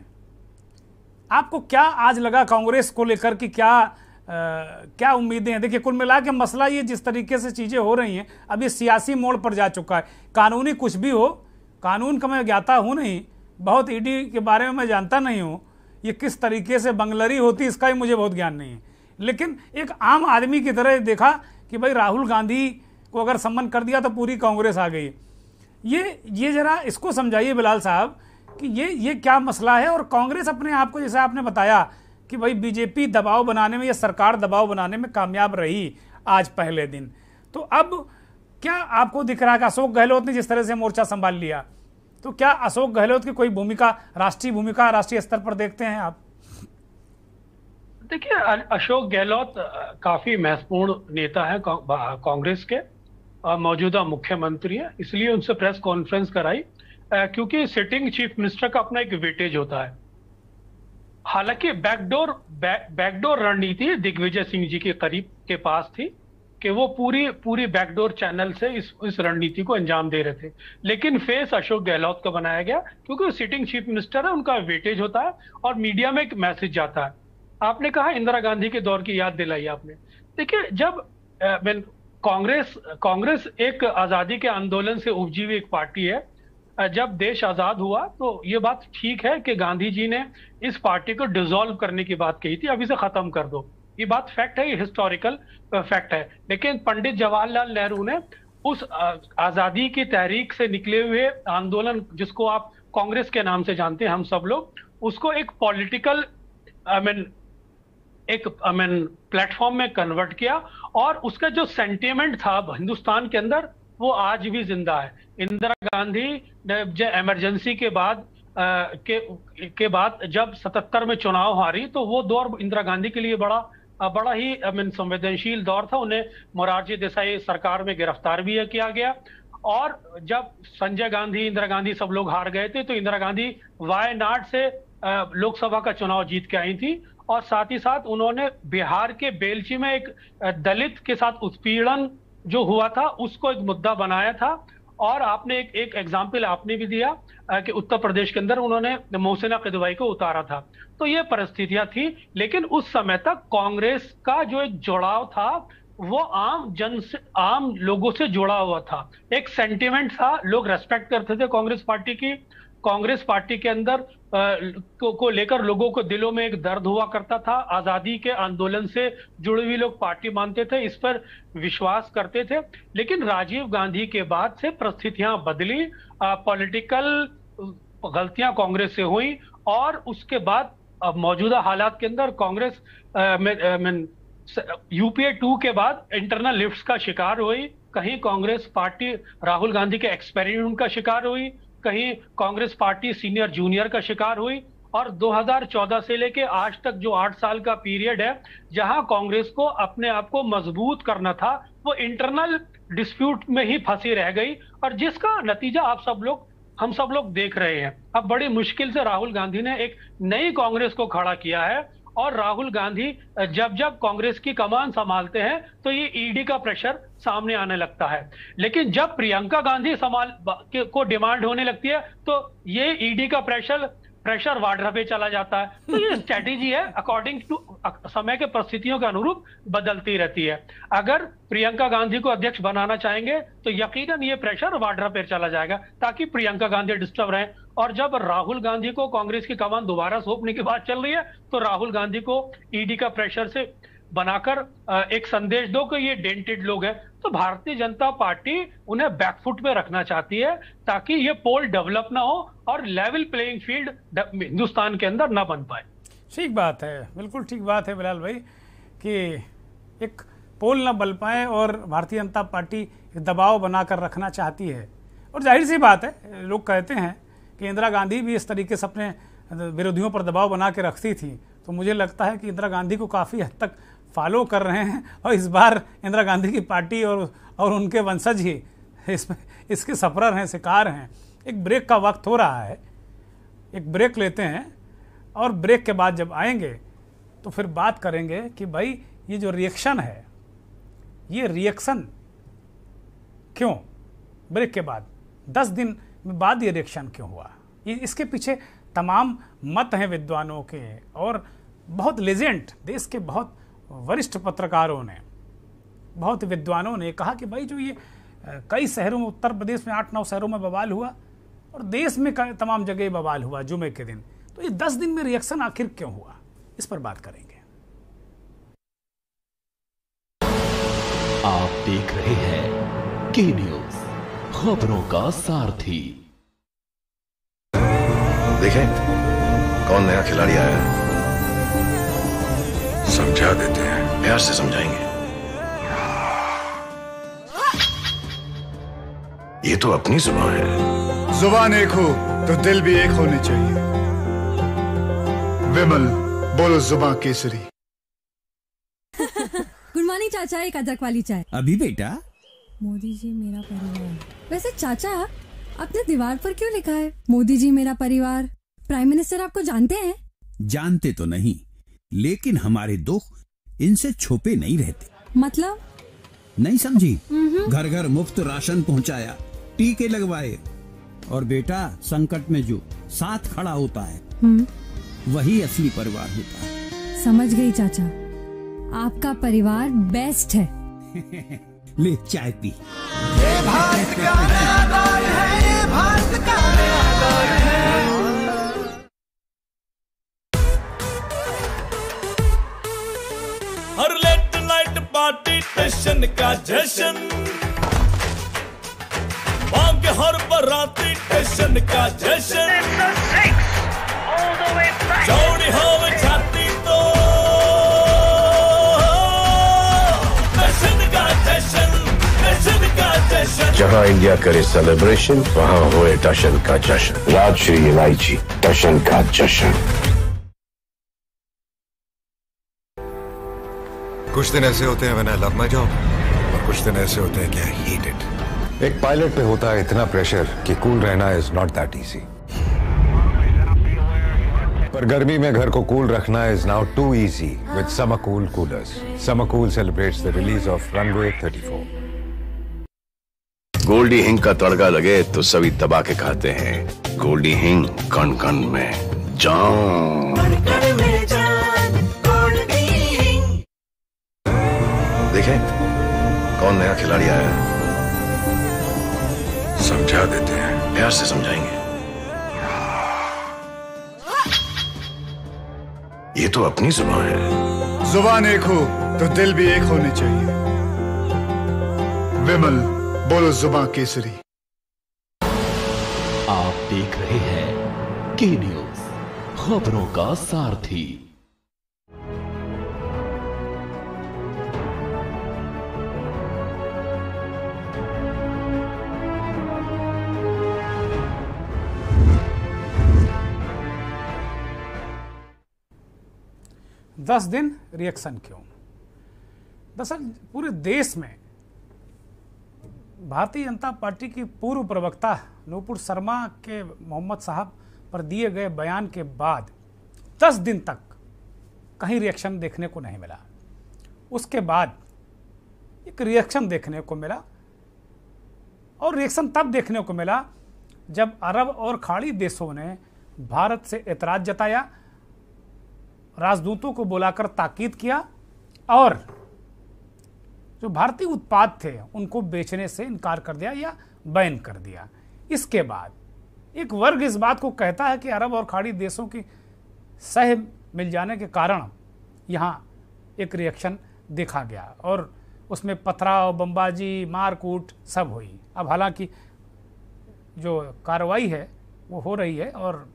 A: आपको क्या आज लगा कांग्रेस को लेकर कि क्या उम्मीदें हैं? देखिए कुल मिला के मसला ये जिस तरीके से चीज़ें हो रही हैं अब ये सियासी मोड़ पर जा चुका है। कानूनी कुछ भी हो, कानून का मैं ज्ञाता हूँ नहीं, बहुत ईडी के बारे में मैं जानता नहीं हूँ, ये किस तरीके से बंगलरी होती इसका ही मुझे बहुत ज्ञान नहीं है। लेकिन एक आम आदमी की तरह देखा कि भाई राहुल गांधी को अगर सम्मान कर दिया तो पूरी कांग्रेस आ गई। ये जरा इसको समझाइए बिलाल साहब कि ये क्या मसला है, और कांग्रेस अपने आप को, जैसे आपने बताया कि भाई बीजेपी दबाव बनाने में या सरकार दबाव बनाने में कामयाब रही आज पहले दिन, तो अब क्या आपको दिख रहा है कि अशोक गहलोत ने जिस तरह से मोर्चा संभाल लिया, तो क्या अशोक गहलोत की कोई भूमिका, राष्ट्रीय स्तर पर देखते हैं आप?
E: देखिए, अशोक गहलोत काफी महत्वपूर्ण नेता है कांग्रेस के, मौजूदा मुख्यमंत्री है, इसलिए उनसे प्रेस कॉन्फ्रेंस कराई क्योंकि सिटिंग चीफ मिनिस्टर का अपना एक वेटेज होता है। हालांकि बैकडोर रणनीति दिग्विजय सिंह जी के करीब के पास थी कि वो पूरी बैकडोर चैनल से इस रणनीति को अंजाम दे रहे थे, लेकिन फेस अशोक गहलोत को बनाया गया क्योंकि वो सिटिंग चीफ मिनिस्टर है, उनका वेटेज होता है और मीडिया में एक मैसेज जाता है। आपने कहा इंदिरा गांधी के दौर की याद दिलाई आपने। देखिए, जब कांग्रेस एक आजादी के आंदोलन से उपजी हुई एक पार्टी है। जब देश आजाद हुआ तो ये बात ठीक है कि गांधी जी ने इस पार्टी को डिसॉल्व करने की बात कही थी, अब इसे खत्म कर दो, ये बात फैक्ट है, ये हिस्टोरिकल फैक्ट है। लेकिन पंडित जवाहरलाल नेहरू ने उस आजादी की तहरीक से निकले हुए आंदोलन, जिसको आप कांग्रेस के नाम से जानते हैं हम सब लोग, उसको एक पॉलिटिकल प्लेटफॉर्म में कन्वर्ट किया, और उसका जो सेंटिमेंट था हिंदुस्तान के अंदर वो आज भी जिंदा है। इंदिरा गांधी ने इमरजेंसी के बाद के बाद जब 77 में चुनाव हारी, तो वो दौर इंदिरा गांधी के लिए बड़ा ही संवेदनशील दौर था। उन्हें मोरारजी देसाई सरकार में गिरफ्तार भी किया गया, और जब संजय गांधी, इंदिरा गांधी सब लोग हार गए थे, तो इंदिरा गांधी वायनाड से लोकसभा का चुनाव जीत के आई थी, और साथ ही साथ उन्होंने बिहार के बेलची में एक दलित के साथ उत्पीड़न जो हुआ था उसको एक मुद्दा बनाया था। और आपने एक एग्जाम्पल आपने भी दिया कि उत्तर प्रदेश के अंदर उन्होंने मोहसिना किदवाई को उतारा था। तो ये परिस्थितियां थी, लेकिन उस समय तक कांग्रेस का जो एक जुड़ाव था वो आम लोगों से जुड़ा हुआ था, एक सेंटिमेंट था, लोग रेस्पेक्ट करते थे कांग्रेस पार्टी की। कांग्रेस पार्टी के अंदर को लेकर लोगों को दिलों में एक दर्द हुआ करता था, आजादी के आंदोलन से जुड़े हुए लोग पार्टी मानते थे, इस पर विश्वास करते थे। लेकिन राजीव गांधी के बाद से परिस्थितियां बदली, पॉलिटिकल गलतियां कांग्रेस से हुई, और उसके बाद अब मौजूदा हालात के अंदर कांग्रेस यूपीए 2 के बाद इंटरनल लिफ्ट्स का शिकार हुई। कहीं कांग्रेस पार्टी राहुल गांधी के एक्सपेरिमेंट का शिकार हुई, कहीं कांग्रेस पार्टी सीनियर जूनियर का शिकार हुई, और 2014 से लेके आज तक जो 8 साल का पीरियड है, जहां कांग्रेस को अपने आप को मजबूत करना था, वो इंटरनल डिस्प्यूट में ही फंसी रह गई, और जिसका नतीजा हम सब लोग देख रहे हैं। अब बड़ी मुश्किल से राहुल गांधी ने एक नई कांग्रेस को खड़ा किया है, और राहुल गांधी जब कांग्रेस की कमान संभालते हैं तो ये ईडी का प्रेशर सामने आने लगता है। लेकिन जब प्रियंका गांधी को डिमांड होने लगती है तो ये ईडी का प्रेशर वाड्रा पे चला जाता है। तो ये स्ट्रैटेजी है, अकॉर्डिंग टू समय के परिस्थितियों के अनुरूप बदलती रहती है। अगर प्रियंका गांधी को अध्यक्ष बनाना चाहेंगे तो यकीनन ये प्रेशर वाड्रा पे चला जाएगा, ताकि प्रियंका गांधी डिस्टर्ब रहे। और जब राहुल गांधी को कांग्रेस की कमान दोबारा सौंपने की बात चल रही है, तो राहुल गांधी को ईडी का प्रेशर से बनाकर एक संदेश दो कि ये डेंटेड लोग हैं। तो भारतीय जनता पार्टी उन्हें बैकफुट पे रखना चाहती है, ताकि ये पोल डेवलप ना हो और लेवल प्लेइंग फील्ड हिंदुस्तान के अंदर ना बन पाए।
A: ठीक बात है, बिल्कुल ठीक बात है बिलाल भाई, कि एक पोल ना बल पाए और भारतीय जनता पार्टी दबाव बनाकर रखना चाहती है। और जाहिर सी बात है, लोग कहते हैं कि इंदिरा गांधी भी इस तरीके से अपने विरोधियों पर दबाव बना के रखती थी, तो मुझे लगता है कि इंदिरा गांधी को काफ़ी हद तक फॉलो कर रहे हैं, और इस बार इंदिरा गांधी की पार्टी और उनके वंशज ही इसके सफरर हैं, शिकार हैं। एक ब्रेक का वक्त हो रहा है, एक ब्रेक लेते हैं, और ब्रेक के बाद जब आएंगे तो फिर बात करेंगे कि भाई ये जो रिएक्शन है, ये रिएक्शन क्यों ब्रेक के बाद 10 दिन बाद ये रिएक्शन क्यों हुआ, ये इसके पीछे तमाम मत हैं विद्वानों के, और बहुत लेजेंड देश के बहुत वरिष्ठ पत्रकारों ने, बहुत विद्वानों ने कहा कि भाई जो ये कई शहरों में, उत्तर प्रदेश में 8-9 शहरों में बवाल हुआ, और देश में तमाम जगह बवाल हुआ जुमे के दिन। तो ये 10 दिन में रिएक्शन आखिर क्यों हुआ, इस पर बात करेंगे।
F: आप देख रहे हैं के न्यूज, खबरों का सारथी।
G: देखें कौन नया खिलाड़ी आया है, समझा देते हैं, प्यार से समझाएंगे। ये तो अपनी जुबान है।
H: जुबान एक हो तो दिल भी एक होने चाहिए। विमल बोलो जुबान केसरी।
I: गुड मॉर्निंग चाचा, एक अदरक वाली चाय।
J: अभी बेटा।
I: मोदी जी मेरा परिवार। वैसे चाचा अपने दीवार पर क्यों लिखा है मोदी जी मेरा परिवार? प्राइम मिनिस्टर आपको जानते हैं?
J: जानते तो नहीं, लेकिन हमारे दुख इनसे छुपे नहीं रहते।
I: मतलब?
J: नहीं समझी? घर घर मुफ्त राशन पहुंचाया, टीके लगवाए, और बेटा संकट में जो साथ खड़ा होता है वही असली परिवार होता है।
I: समझ गई चाचा, आपका परिवार बेस्ट है।
J: ले चाय पी।
K: ये भारत का नया दौर है, ये भारत का नया दौर है।
L: हर लेट नाइट पार्टी टेंशन का जश्न, बांग हर बराती टेंशन का जश्न, चौड़ी हो छाती तो टेंशन का जश्न, टेंशन का जश्न।
G: जहां इंडिया करे सेलिब्रेशन, वहां होए टशन का जश्न। राजश्री इलायची, टशन का जश्न।
M: कुछ दिन ऐसे होते हैं when I love my job, और कुछ दिन ऐसे होते हैं कि I hate it।
N: एक पायलट पे होता है इतना प्रेशर कि कूल रहना इज नॉट दैट इजी, पर गर्मी में घर को कूल रखना is now too easy with Summer Cool coolers. Summer Cool celebrates the release of Runway 34।
G: Goldie हिंग का तड़का लगे तो सभी दबा के खाते हैं। गोल्डी हिंग, कण कण में जान। देखें कौन नया खिलाड़ी आया है, समझा देते हैं, प्यार से समझाएंगे। ये तो अपनी जुबान है।
H: जुबान एक हो तो दिल भी एक होने चाहिए। विमल बोलो जुबान केसरी।
F: आप देख रहे हैं के न्यूज, खबरों का सारथी।
A: दस दिन रिएक्शन क्यों? दरअसल पूरे देश में भारतीय जनता पार्टी की पूर्व प्रवक्ता नूपुर शर्मा के मोहम्मद साहब पर दिए गए बयान के बाद 10 दिन तक कहीं रिएक्शन देखने को नहीं मिला। उसके बाद एक रिएक्शन देखने को मिला, और रिएक्शन तब देखने को मिला जब अरब और खाड़ी देशों ने भारत से एतराज जताया, राजदूतों को बुलाकर ताकीद किया, और जो भारतीय उत्पाद थे उनको बेचने से इनकार कर दिया या बैन कर दिया। इसके बाद एक वर्ग इस बात को कहता है कि अरब और खाड़ी देशों की सह मिल जाने के कारण यहाँ एक रिएक्शन देखा गया, और उसमें पथराव, बमबाजी, मारकूट सब हुई। अब हालांकि जो कार्रवाई है वो हो रही है और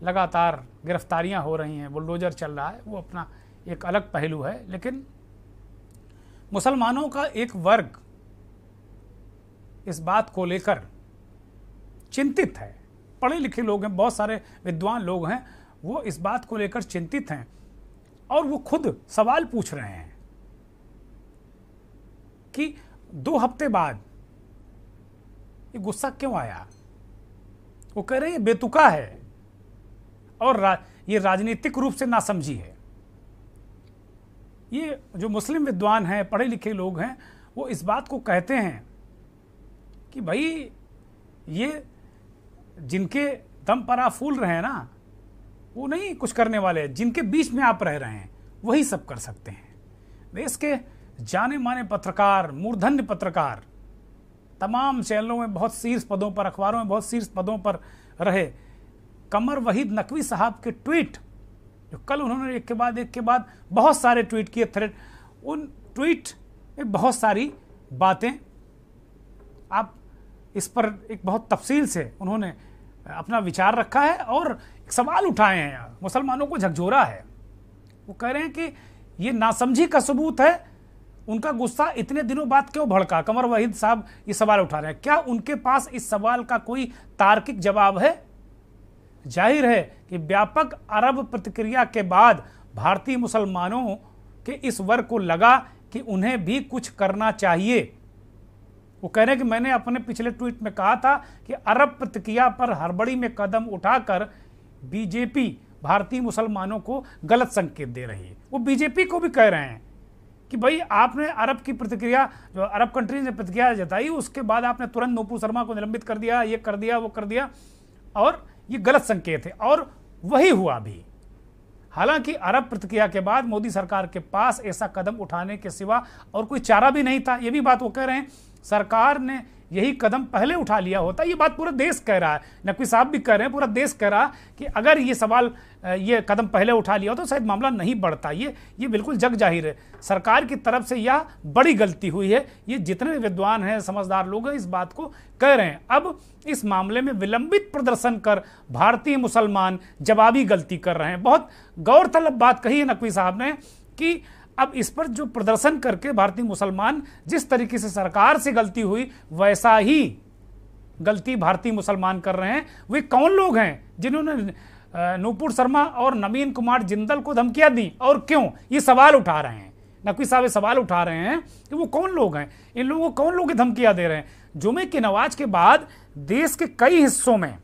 A: लगातार गिरफ्तारियां हो रही हैं, बुलडोजर चल रहा है, वो अपना एक अलग पहलू है। लेकिन मुसलमानों का एक वर्ग इस बात को लेकर चिंतित है। पढ़े लिखे लोग हैं, बहुत सारे विद्वान लोग हैं, वो इस बात को लेकर चिंतित हैं, और वो खुद सवाल पूछ रहे हैं कि 2 हफ्ते बाद ये गुस्सा क्यों आया। वो कह रहे हैं बेतुका है और ये राजनीतिक रूप से नासमझी है। ये जो मुस्लिम विद्वान हैं, पढ़े लिखे लोग हैं, वो इस बात को कहते हैं कि भाई ये जिनके दम पर आप फूल रहे हैं ना, वो नहीं कुछ करने वाले, जिनके बीच में आप रह रहे हैं वही सब कर सकते हैं। देश के जाने माने पत्रकार, मूर्धन्य पत्रकार तमाम चैनलों में बहुत शीर्ष पदों पर, अखबारों में बहुत शीर्ष पदों पर रहे कमर वहीद नकवी साहब के ट्वीट, जो कल उन्होंने एक के बाद बहुत सारे ट्वीट किए, थ्रेड, उन ट्वीट में बहुत सारी बातें, आप इस पर एक बहुत तफसील से उन्होंने अपना विचार रखा है और एक सवाल उठाए हैं, मुसलमानों को झकझोरा है। वो कह रहे हैं कि ये नासमझी का सबूत है, उनका गुस्सा इतने दिनों बाद क्यों भड़का। कमर वहीद साहब ये सवाल उठा रहे हैं, क्या उनके पास इस सवाल का कोई तार्किक जवाब है? जाहिर है कि व्यापक अरब प्रतिक्रिया के बाद भारतीय मुसलमानों के इस वर्ग को लगा कि उन्हें भी कुछ करना चाहिए। वो कह रहे हैं कि मैंने अपने पिछले ट्वीट में कहा था कि अरब प्रतिक्रिया पर हड़बड़ी में कदम उठाकर बीजेपी भारतीय मुसलमानों को गलत संकेत दे रही है। वो बीजेपी को भी कह रहे हैं कि भाई आपने अरब की प्रतिक्रिया, जो अरब कंट्रीज ने प्रतिक्रिया जताई, उसके बाद आपने तुरंत नूपुर शर्मा को निलंबित कर दिया, ये कर दिया, वो कर दिया, और ये गलत संकेत है। और वही हुआ भी। हालांकि अरब प्रतिक्रिया के बाद मोदी सरकार के पास ऐसा कदम उठाने के सिवा और कोई चारा भी नहीं था। ये भी बात वो कह रहे हैं, सरकार ने यही कदम पहले उठा लिया होता। ये बात पूरा देश कह रहा है, नकवी साहब भी कह रहे हैं, पूरा देश कह रहा कि अगर ये कदम पहले उठा लिया हो तो शायद मामला नहीं बढ़ता। ये बिल्कुल जग जाहिर है, सरकार की तरफ से यह बड़ी गलती हुई है। ये जितने विद्वान हैं, समझदार लोग हैं, इस बात को कह रहे हैं। अब इस मामले में विलंबित प्रदर्शन कर भारतीय मुसलमान जवाबी गलती कर रहे हैं। बहुत गौरतलब बात कही है नकवी साहब ने कि अब इस पर जो प्रदर्शन करके भारतीय मुसलमान, जिस तरीके से सरकार से गलती हुई वैसा ही गलती भारतीय मुसलमान कर रहे हैं। वे कौन लोग हैं जिन्होंने नूपुर शर्मा और नवीन कुमार जिंदल को धमकियां दी और क्यों? ये सवाल उठा रहे हैं नकवी साहब, सवाल उठा रहे हैं कि वो कौन लोग हैं, इन लोगों को कौन लोग धमकियां दे रहे हैं। जुमे की नमाज के बाद देश के कई हिस्सों में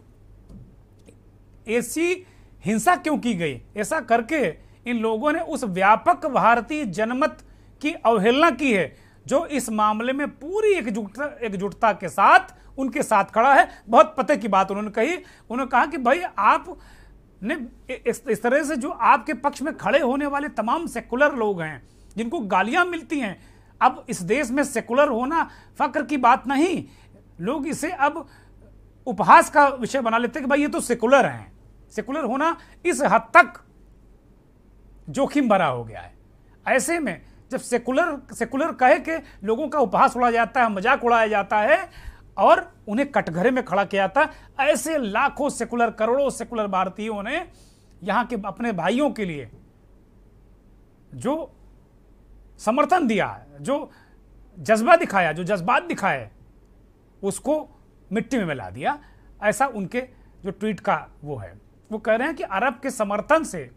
A: ऐसी हिंसा क्यों की गई? ऐसा करके इन लोगों ने उस व्यापक भारतीय जनमत की अवहेलना की है जो इस मामले में पूरी एकजुटता के साथ उनके साथ खड़ा है। बहुत पते की बात उन्होंने कही। उन्होंने कहा कि भाई आपने इस तरह से जो आपके पक्ष में खड़े होने वाले तमाम सेकुलर लोग हैं जिनको गालियां मिलती हैं, अब इस देश में सेकुलर होना फक्र की बात नहीं, लोग इसे अब उपहास का विषय बना लेते हैं कि भाई ये तो सेकुलर हैं। सेकुलर होना इस हद तक जोखिम भरा हो गया है। ऐसे में जब सेकुलर कहे के लोगों का उपहास उड़ाया जाता है, मजाक उड़ाया जाता है और उन्हें कटघरे में खड़ा किया जाता है, ऐसे लाखों सेकुलर, करोड़ों सेकुलर भारतीयों ने यहां के अपने भाइयों के लिए जो समर्थन दिया, जो जज्बा दिखाया, जो जज्बात दिखाए, उसको मिट्टी में मिला दिया। ऐसा उनके जो ट्वीट का वो है। वो कह रहे हैं कि अरब के समर्थन से,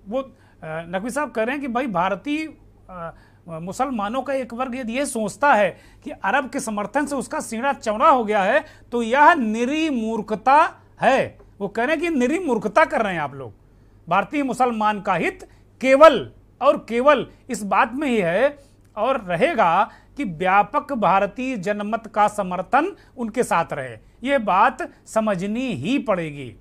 A: वो नकवी साहब कह रहे हैं कि भाई भारतीय मुसलमानों का एक वर्ग यदि ये सोचता है कि अरब के समर्थन से उसका सीना चौड़ा हो गया है तो यह निरी मूर्खता है। वो कह रहे हैं कि निरी मूर्खता कर रहे हैं आप लोग। भारतीय मुसलमान का हित केवल और केवल इस बात में ही है और रहेगा कि व्यापक भारतीय जनमत का समर्थन उनके साथ रहे। ये बात समझनी ही पड़ेगी।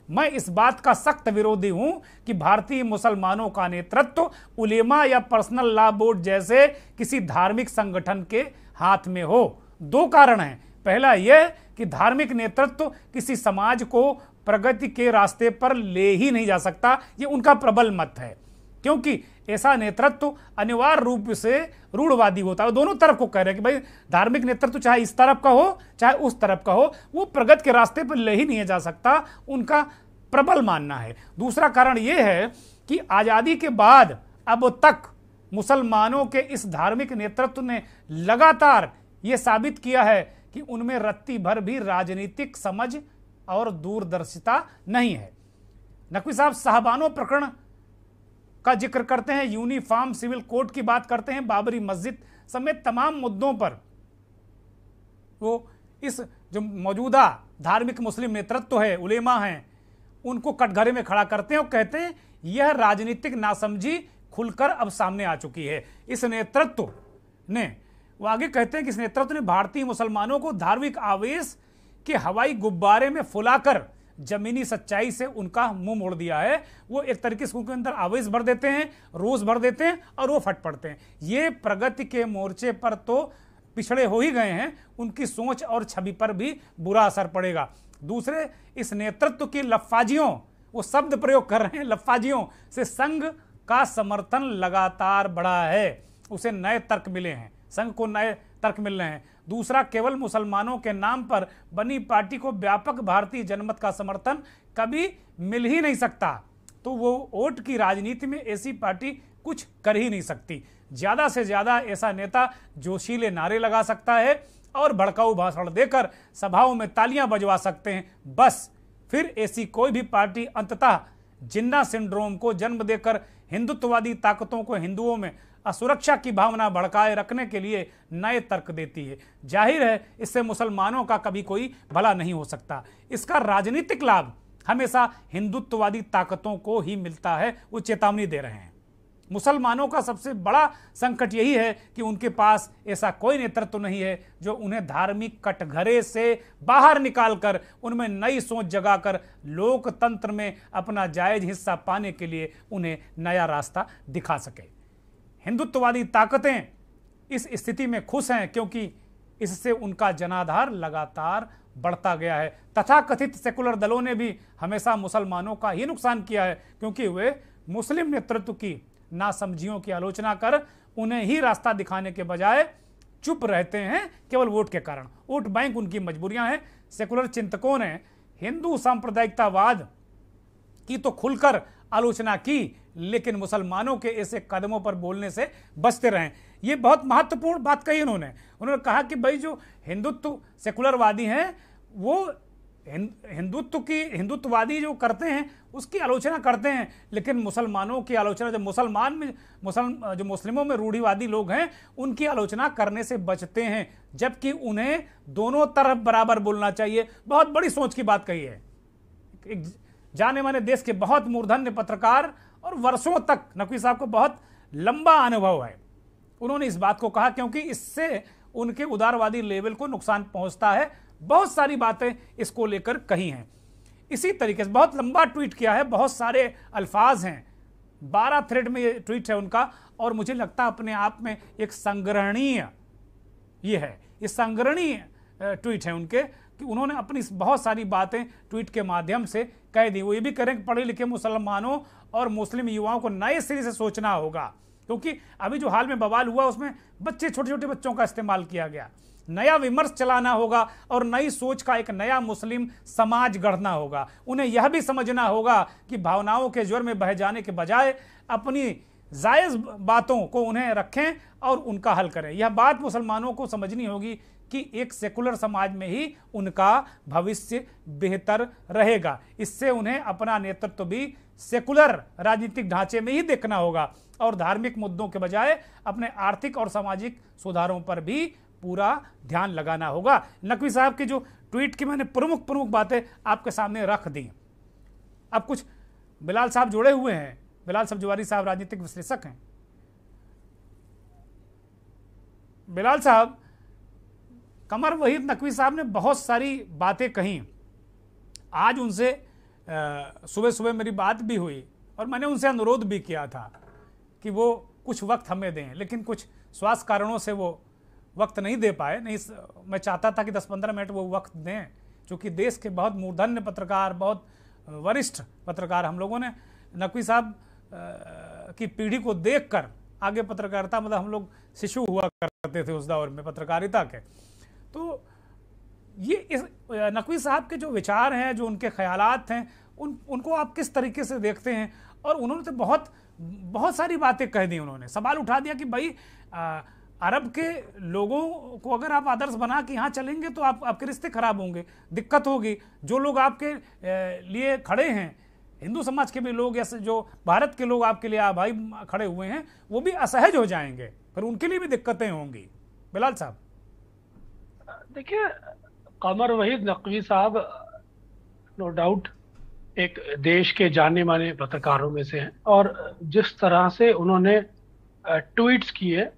A: मैं इस बात का सख्त विरोधी हूं कि भारतीय मुसलमानों का नेतृत्व उलेमा या पर्सनल लॉ बोर्ड जैसे किसी धार्मिक संगठन के हाथ में हो। दो कारण हैं। पहला यह कि धार्मिक नेतृत्व किसी समाज को प्रगति के रास्ते पर ले ही नहीं जा सकता, ये उनका प्रबल मत है, क्योंकि ऐसा नेतृत्व अनिवार्य रूप से रूढ़वादी होता है। दोनों तरफ को कह रहे हैं कि भाई धार्मिक नेतृत्व चाहे इस तरफ का हो चाहे उस तरफ का हो, वो प्रगति के रास्ते पर ले ही नहीं जा सकता, उनका प्रबल मानना है। दूसरा कारण यह है कि आजादी के बाद अब तक मुसलमानों के इस धार्मिक नेतृत्व ने लगातार ये साबित किया है कि उनमें रत्ती भर भी राजनीतिक समझ और दूरदर्शिता नहीं है। नकवी साहब साहबानों प्रकरण का जिक्र करते हैं, यूनिफॉर्म सिविल कोड की बात करते हैं, बाबरी मस्जिद समेत तमाम मुद्दों पर वो इस जो मौजूदा धार्मिक मुस्लिम नेतृत्व है, उलेमा हैं, उनको कटघरे में खड़ा करते हैं और कहते हैं यह राजनीतिक नासमझी खुलकर अब सामने आ चुकी है। इस नेतृत्व ने, वो आगे कहते हैं कि इस नेतृत्व ने भारतीय मुसलमानों को धार्मिक आवेश के हवाई गुब्बारे में फुलाकर जमीनी सच्चाई से उनका मुंह मोड़ दिया है। वो एक तरीके से उनके अंदर आवेश भर देते हैं, रोष भर देते हैं और वो फट पड़ते हैं। ये प्रगति के मोर्चे पर तो पिछड़े हो ही गए हैं, उनकी सोच और छवि पर भी बुरा असर पड़ेगा। दूसरे, इस नेतृत्व की लफ्फाजियों, वो शब्द प्रयोग कर रहे हैं लफ्फाजियों से संघ का समर्थन लगातार बढ़ा है। उसे नए तर्क मिले हैं, संघ को नए तर्क मिल रहे हैं। दूसरा, केवल मुसलमानों के नाम पर बनी पार्टी को व्यापक भारतीय जनमत का समर्थन कभी मिल ही नहीं सकता, तो वो वोट की राजनीति में ऐसी पार्टी कुछ कर ही नहीं सकती। ज्यादा से ज्यादा ऐसा नेता जोशीले नारे लगा सकता है और भड़काऊ भाषण देकर सभाओं में तालियां बजवा सकते हैं, बस। फिर ऐसी कोई भी पार्टी अंततः जिन्ना सिंड्रोम को जन्म देकर हिंदुत्ववादी ताकतों को हिंदुओं में असुरक्षा की भावना भड़काए रखने के लिए नए तर्क देती है। जाहिर है इससे मुसलमानों का कभी कोई भला नहीं हो सकता। इसका राजनीतिक लाभ हमेशा हिंदुत्ववादी ताकतों को ही मिलता है, वो चेतावनी दे रहे हैं। मुसलमानों का सबसे बड़ा संकट यही है कि उनके पास ऐसा कोई नेतृत्व नहीं है जो उन्हें धार्मिक कटघरे से बाहर निकालकर उनमें नई सोच जगाकर लोकतंत्र में अपना जायज हिस्सा पाने के लिए उन्हें नया रास्ता दिखा सके। हिंदुत्ववादी ताकतें इस स्थिति में खुश हैं क्योंकि इससे उनका जनाधार लगातार बढ़ता गया है। तथाकथित सेकुलर दलों ने भी हमेशा मुसलमानों का ही नुकसान किया है क्योंकि वे मुस्लिम नेतृत्व की नासमझियों की आलोचना कर उन्हें ही रास्ता दिखाने के बजाय चुप रहते हैं केवल वोट के कारण। वोट बैंक उनकी मजबूरियां हैं। सेकुलर चिंतकों ने हिंदू सांप्रदायिकतावाद की तो खुलकर आलोचना की, लेकिन मुसलमानों के ऐसे कदमों पर बोलने से बचते रहे। ये बहुत महत्वपूर्ण बात कही उन्होंने कहा कि भाई जो हिंदुत्व सेकुलरवादी हैं वो हिंदुत्ववादी जो करते हैं उसकी आलोचना करते हैं, लेकिन मुसलमानों की आलोचना जो मुस्लिमों में रूढ़िवादी लोग हैं उनकी आलोचना करने से बचते हैं, जबकि उन्हें दोनों तरफ बराबर बोलना चाहिए। बहुत बड़ी सोच की बात कही है। एक जाने माने देश के बहुत मूर्धन्य पत्रकार और वर्षों तक नकवी साहब को बहुत लंबा अनुभव है, उन्होंने इस बात को कहा क्योंकि इससे उनके उदारवादी लेवल को नुकसान पहुंचता है। बहुत सारी बातें इसको लेकर कही हैं। इसी तरीके से बहुत लंबा ट्वीट किया है, बहुत सारे अल्फाज हैं, 12 थ्रेड में ये ट्वीट है उनका, और मुझे लगता है अपने आप में एक संग्रहणीय ये संग्रहणीय ट्वीट है उनके कि उन्होंने अपनी बहुत सारी बातें ट्वीट के माध्यम से कह दी। वो ये भी करें कि पढ़े लिखे मुसलमानों और मुस्लिम युवाओं को नए सिरे से सोचना होगा, क्योंकि अभी जो हाल में बवाल हुआ उसमें छोटे छोटे बच्चों का इस्तेमाल किया गया। नया विमर्श चलाना होगा और नई सोच का एक नया मुस्लिम समाज गढ़ना होगा। उन्हें यह भी समझना होगा कि भावनाओं के ज्वर में बह जाने के बजाय अपनी जायज़ बातों को उन्हें रखें और उनका हल करें। यह बात मुसलमानों को समझनी होगी कि एक सेकुलर समाज में ही उनका भविष्य बेहतर रहेगा। इससे उन्हें अपना नेतृत्व भी सेकुलर राजनीतिक ढांचे में ही देखना होगा और धार्मिक मुद्दों के बजाय अपने आर्थिक और सामाजिक सुधारों पर भी पूरा ध्यान लगाना होगा। नकवी साहब के जो ट्वीट की मैंने प्रमुख बातें आपके सामने रख दी। अब कुछ बिलाल साहब जुड़े हुए हैं। बिलाल सब्जवारी साहब राजनीतिक विश्लेषक हैं। बिलाल साहब, कमर वहीद नकवी साहब ने बहुत सारी बातें कही। आज उनसे सुबह सुबह मेरी बात भी हुई और मैंने उनसे अनुरोध भी किया था कि वो कुछ वक्त हमें दें, लेकिन कुछ स्वास्थ्य कारणों से वो वक्त नहीं दे पाए। नहीं, मैं चाहता था कि 10-15 मिनट वो वक्त दें, क्योंकि देश के बहुत मूर्धन्य पत्रकार, बहुत वरिष्ठ पत्रकार, हम लोगों ने नकवी साहब की पीढ़ी को देखकर आगे पत्रकारिता, मतलब हम लोग शिशु हुआ करते थे उस दौर में पत्रकारिता के, तो ये इस नकवी साहब के जो विचार हैं, जो उनके ख्यालात हैं, उनको आप किस तरीके से देखते हैं? और उन्होंने तो बहुत सारी बातें कह दी। उन्होंने सवाल उठा दिया कि भाई अरब के लोगों को अगर आप आदर्श बना के यहाँ चलेंगे तो आपके रिश्ते खराब होंगे, दिक्कत होगी। जो लोग आपके लिए खड़े हैं, हिंदू समाज के भी लोग, या जो भारत के लोग आपके लिए भाई खड़े हुए हैं, वो भी असहज हो जाएंगे, फिर उनके लिए भी दिक्कतें होंगी। बिलाल साहब,
E: देखिए, कमर वहीद नकवी साहब नो डाउट एक देश के जाने माने पत्रकारों में से हैं, और जिस तरह से उन्होंने ट्वीट्स किए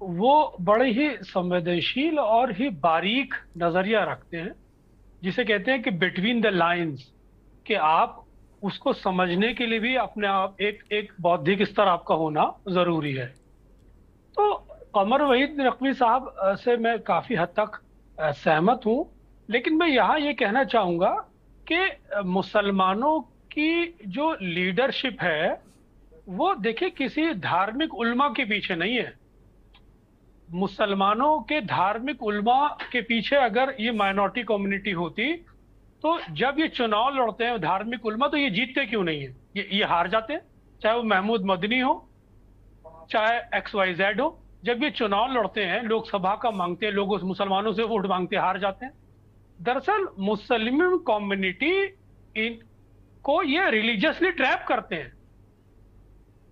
E: वो बड़े ही संवेदनशील और ही बारीक नजरिया रखते हैं, जिसे कहते हैं कि बिटवीन द लाइंस, कि आप उसको समझने के लिए भी अपने आप एक बौद्धिक स्तर आपका होना जरूरी है। तो कमर वहीद नकवी साहब से मैं काफी हद तक सहमत हूं, लेकिन मैं यहाँ ये कहना चाहूंगा कि मुसलमानों की जो लीडरशिप है वो देखिए किसी धार्मिक उल्मा के पीछे नहीं है। मुसलमानों के धार्मिक उल्मा के पीछे अगर ये माइनॉरिटी कम्युनिटी होती तो जब ये चुनाव लड़ते हैं धार्मिक उल्मा, तो ये जीतते क्यों नहीं है? ये हार जाते हैं, चाहे वो महमूद मदनी हो चाहे XYZ हो। जब ये चुनाव लड़ते हैं, लोकसभा का मांगते हैं, लोग उस मुसलमानों से वोट मांगते हैं, हार जाते हैं। दरअसल मुस्लिम कम्युनिटी इनको ये रिलीजियसली ट्रैप करते हैं।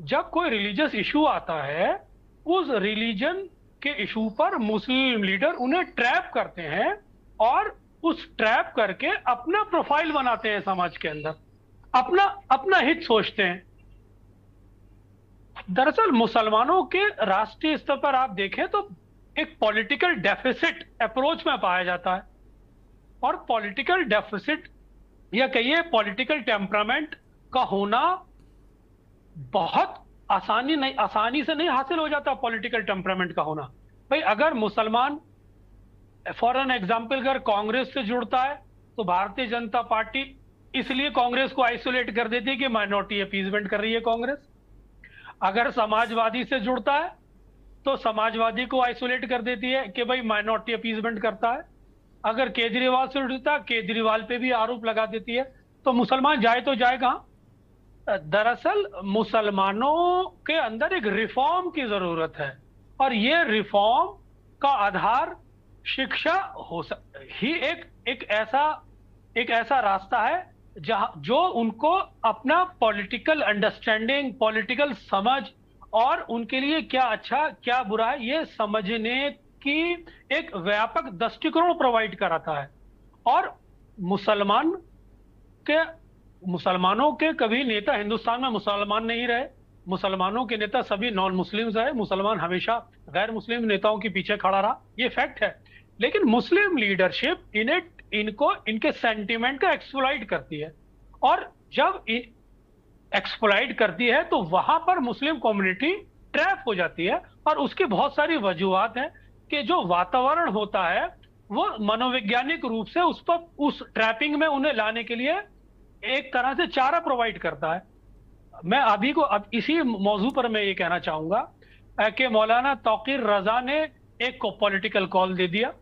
E: जब कोई रिलीजियस इशू आता है, उस रिलीजन के इशू पर मुस्लिम लीडर उन्हें ट्रैप करते हैं और उस ट्रैप करके अपना प्रोफाइल बनाते हैं समाज के अंदर, अपना हित सोचते हैं। दरअसल मुसलमानों के राष्ट्रीय स्तर पर आप देखें तो एक पॉलिटिकल डेफिसिट अप्रोच में पाया जाता है, और पॉलिटिकल डेफिसिट या कहिए पॉलिटिकल टेम्परामेंट का होना बहुत आसानी से नहीं हासिल हो जाता। पॉलिटिकल टेम्परामेंट का होना, भाई अगर मुसलमान फॉर एन एग्जाम्पल अगर कांग्रेस से जुड़ता है तो भारतीय जनता पार्टी इसलिए कांग्रेस को आइसोलेट कर देती है कि माइनॉरिटी अपीजमेंट कर रही है कांग्रेस। अगर समाजवादी से जुड़ता है तो समाजवादी को आइसोलेट कर देती है कि भाई माइनॉरिटी अपीजमेंट करता है। अगर केजरीवाल से जुड़ता है, केजरीवाल पे भी आरोप लगा देती है। तो मुसलमान जाए तो जाए कहां? दरअसल मुसलमानों के अंदर एक रिफॉर्म की जरूरत है, और ये रिफॉर्म का आधार शिक्षा ही एक ऐसा रास्ता है जो उनको अपना पॉलिटिकल अंडरस्टैंडिंग, पॉलिटिकल समझ और उनके लिए क्या अच्छा क्या बुरा है ये समझने की एक व्यापक दृष्टिकोण प्रोवाइड कराता है। और मुसलमानों के कभी नेता हिंदुस्तान में मुसलमान नहीं रहे। मुसलमानों के नेता सभी नॉन मुस्लिम्स रहे। मुसलमान हमेशा गैर मुस्लिम नेताओं के पीछे खड़ा रहा, ये फैक्ट है। लेकिन मुस्लिम लीडरशिप इनको इनके सेंटिमेंट का एक्सप्लॉइट करती है, और जब एक्सप्लॉइट करती है तो वहां पर मुस्लिम कम्युनिटी ट्रैप हो जाती है। और उसकी बहुत सारी वजूहात हैं कि जो वातावरण होता है वो मनोवैज्ञानिक रूप से उस ट्रैपिंग में उन्हें लाने के लिए एक तरह से चारा प्रोवाइड करता है। मैं अब इसी मौजू पर मैं ये कहना चाहूंगा कि मौलाना तौकीर रजा ने एक पॉलिटिकल कॉल दे दिया।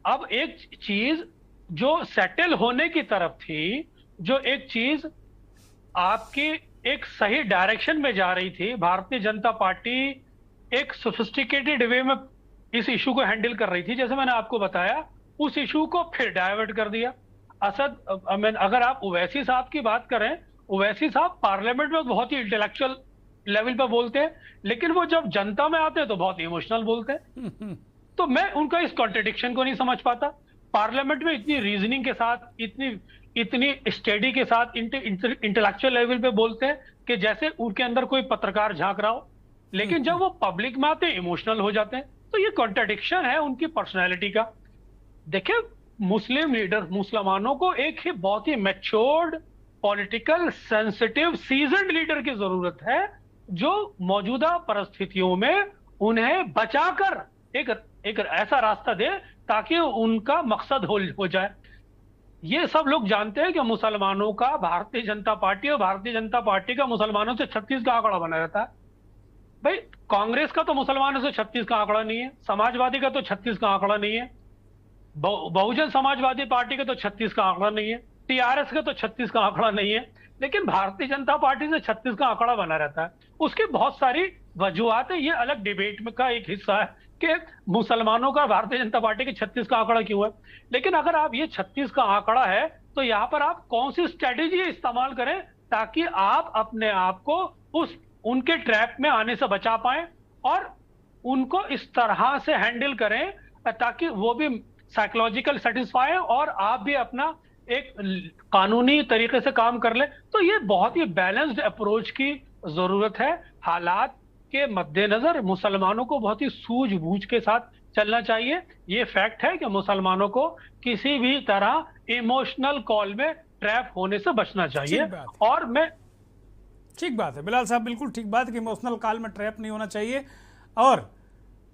E: अब एक चीज जो सेटल होने की तरफ थी, जो एक चीज आपकी एक सही डायरेक्शन में जा रही थी, भारतीय जनता पार्टी एक सोफिस्टिकेटेड वे में इस इशू को हैंडल कर रही थी, जैसे मैंने आपको बताया, उस इशू को फिर डाइवर्ट कर दिया। अगर आप ओवैसी साहब की बात करें, ओवैसी साहब पार्लियामेंट में बहुत ही इंटेलेक्चुअल लेवल पर बोलते हैं, लेकिन वो जब जनता में आते हैं तो बहुत इमोशनल बोलते हैं। तो मैं उनका इस कॉन्ट्रडिक्शन को नहीं समझ पाता। पार्लियामेंट में इतनी रीजनिंग के साथ, इतनी स्टडी के साथ इंटेलेक्चुअल लेवल पे बोलते हैं कि जैसे उनके अंदर कोई पत्रकार झांक रहा हो, लेकिन जब वो पब्लिक में आते हैं इमोशनल हो जाते हैं। तो ये कॉन्ट्रडिक्शन है उनकी पर्सनैलिटी का। देखिए, मुस्लिम लीडर, मुसलमानों को एक ही बहुत ही matured, political, sensitive, seasoned leader की जरूरत है, जो मौजूदा परिस्थितियों में उन्हें बचाकर एक ऐसा रास्ता दे ताकि उनका मकसद हो जाए। ये सब लोग जानते हैं कि मुसलमानों का भारतीय जनता पार्टी और भारतीय जनता पार्टी का मुसलमानों से 36 का आंकड़ा बना रहता है। भाई कांग्रेस का तो मुसलमानों से 36 का आंकड़ा नहीं है, समाजवादी का तो 36 का आंकड़ा नहीं है, बहुजन समाजवादी पार्टी का तो 36 का आंकड़ा नहीं है, टीआरएस का तो 36 का आंकड़ा नहीं है, लेकिन भारतीय जनता पार्टी से 36 का आंकड़ा बना रहता है। उसकी बहुत सारी वजूहात है, ये अलग डिबेट में का एक हिस्सा है कि मुसलमानों का भारतीय जनता पार्टी के 36 का आंकड़ा क्यों है। लेकिन अगर आप ये 36 का आंकड़ा है तो यहाँ पर आप कौन सी स्ट्रेटेजी इस्तेमाल करें ताकि आप अपने आप को उनके ट्रैप में आने से बचा पाएं और उनको इस तरह से हैंडल करें ताकि वो भी साइकोलॉजिकल सेटिस्फाई और आप भी अपना एक कानूनी तरीके से काम कर ले। तो ये बहुत ही बैलेंस्ड अप्रोच की जरूरत है। हालात के मद्देनजर मुसलमानों को बहुत ही सूझबूझ के साथ चलना चाहिए। ये फैक्ट है कि मुसलमानों को किसी भी तरह इमोशनल कॉल में ट्रैप होने से बचना चाहिए। और मैं
A: ठीक बात है बिलाल साहब, बिल्कुल ठीक बात है कि इमोशनल कॉल में ट्रैप नहीं होना चाहिए। और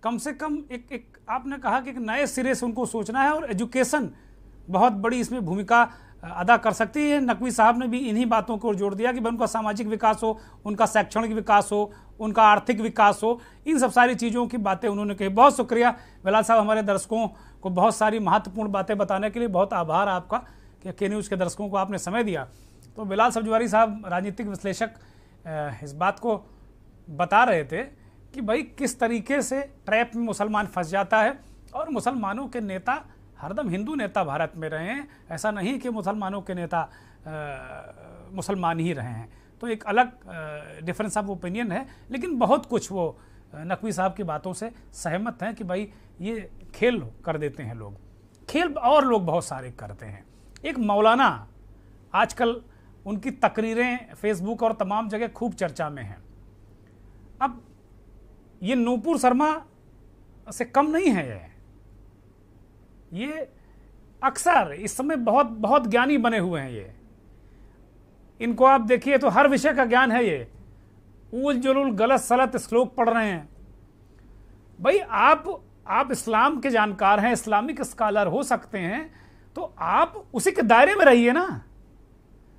A: कम से कम एक आपने कहा कि एक नए सिरे से उनको सोचना है, और एजुकेशन बहुत बड़ी इसमें भूमिका अदा कर सकती है। नकवी साहब ने भी इन्हीं बातों को जोड़ दिया कि उनका सामाजिक विकास हो, उनका शैक्षणिक विकास हो, उनका आर्थिक विकास हो, इन सब सारी चीज़ों की बातें उन्होंने कही। बहुत शुक्रिया बिलाल साहब, हमारे दर्शकों को बहुत सारी महत्वपूर्ण बातें बताने के लिए। बहुत आभार आपका कि के न्यूज़ के दर्शकों को आपने समय दिया। तो बिलाल सब्जवारी साहब राजनीतिक विश्लेषक इस बात को बता रहे थे कि भाई किस तरीके से ट्रैप में मुसलमान फंस जाता है, और मुसलमानों के नेता हरदम हिंदू नेता भारत में रहे हैं, ऐसा नहीं कि मुसलमानों के नेता मुसलमान ही रहे हैं। तो एक अलग डिफरेंस ऑफ ओपिनियन है, लेकिन बहुत कुछ वो नकवी साहब की बातों से सहमत हैं कि भाई ये खेल कर देते हैं लोग, खेल और लोग बहुत सारे करते हैं। एक मौलाना आजकल उनकी तकरीरें फेसबुक और तमाम जगह खूब चर्चा में हैं। अब ये नूपुर शर्मा से कम नहीं है, ये अक्सर इस समय बहुत बहुत ज्ञानी बने हुए हैं। ये इनको आप देखिए तो हर विषय का ज्ञान है। ये उल जुलूल गलत सलत श्लोक पढ़ रहे हैं। भाई आप इस्लाम के जानकार हैं, इस्लामिक स्कॉलर हो सकते हैं, तो आप उसी के दायरे में रहिए ना।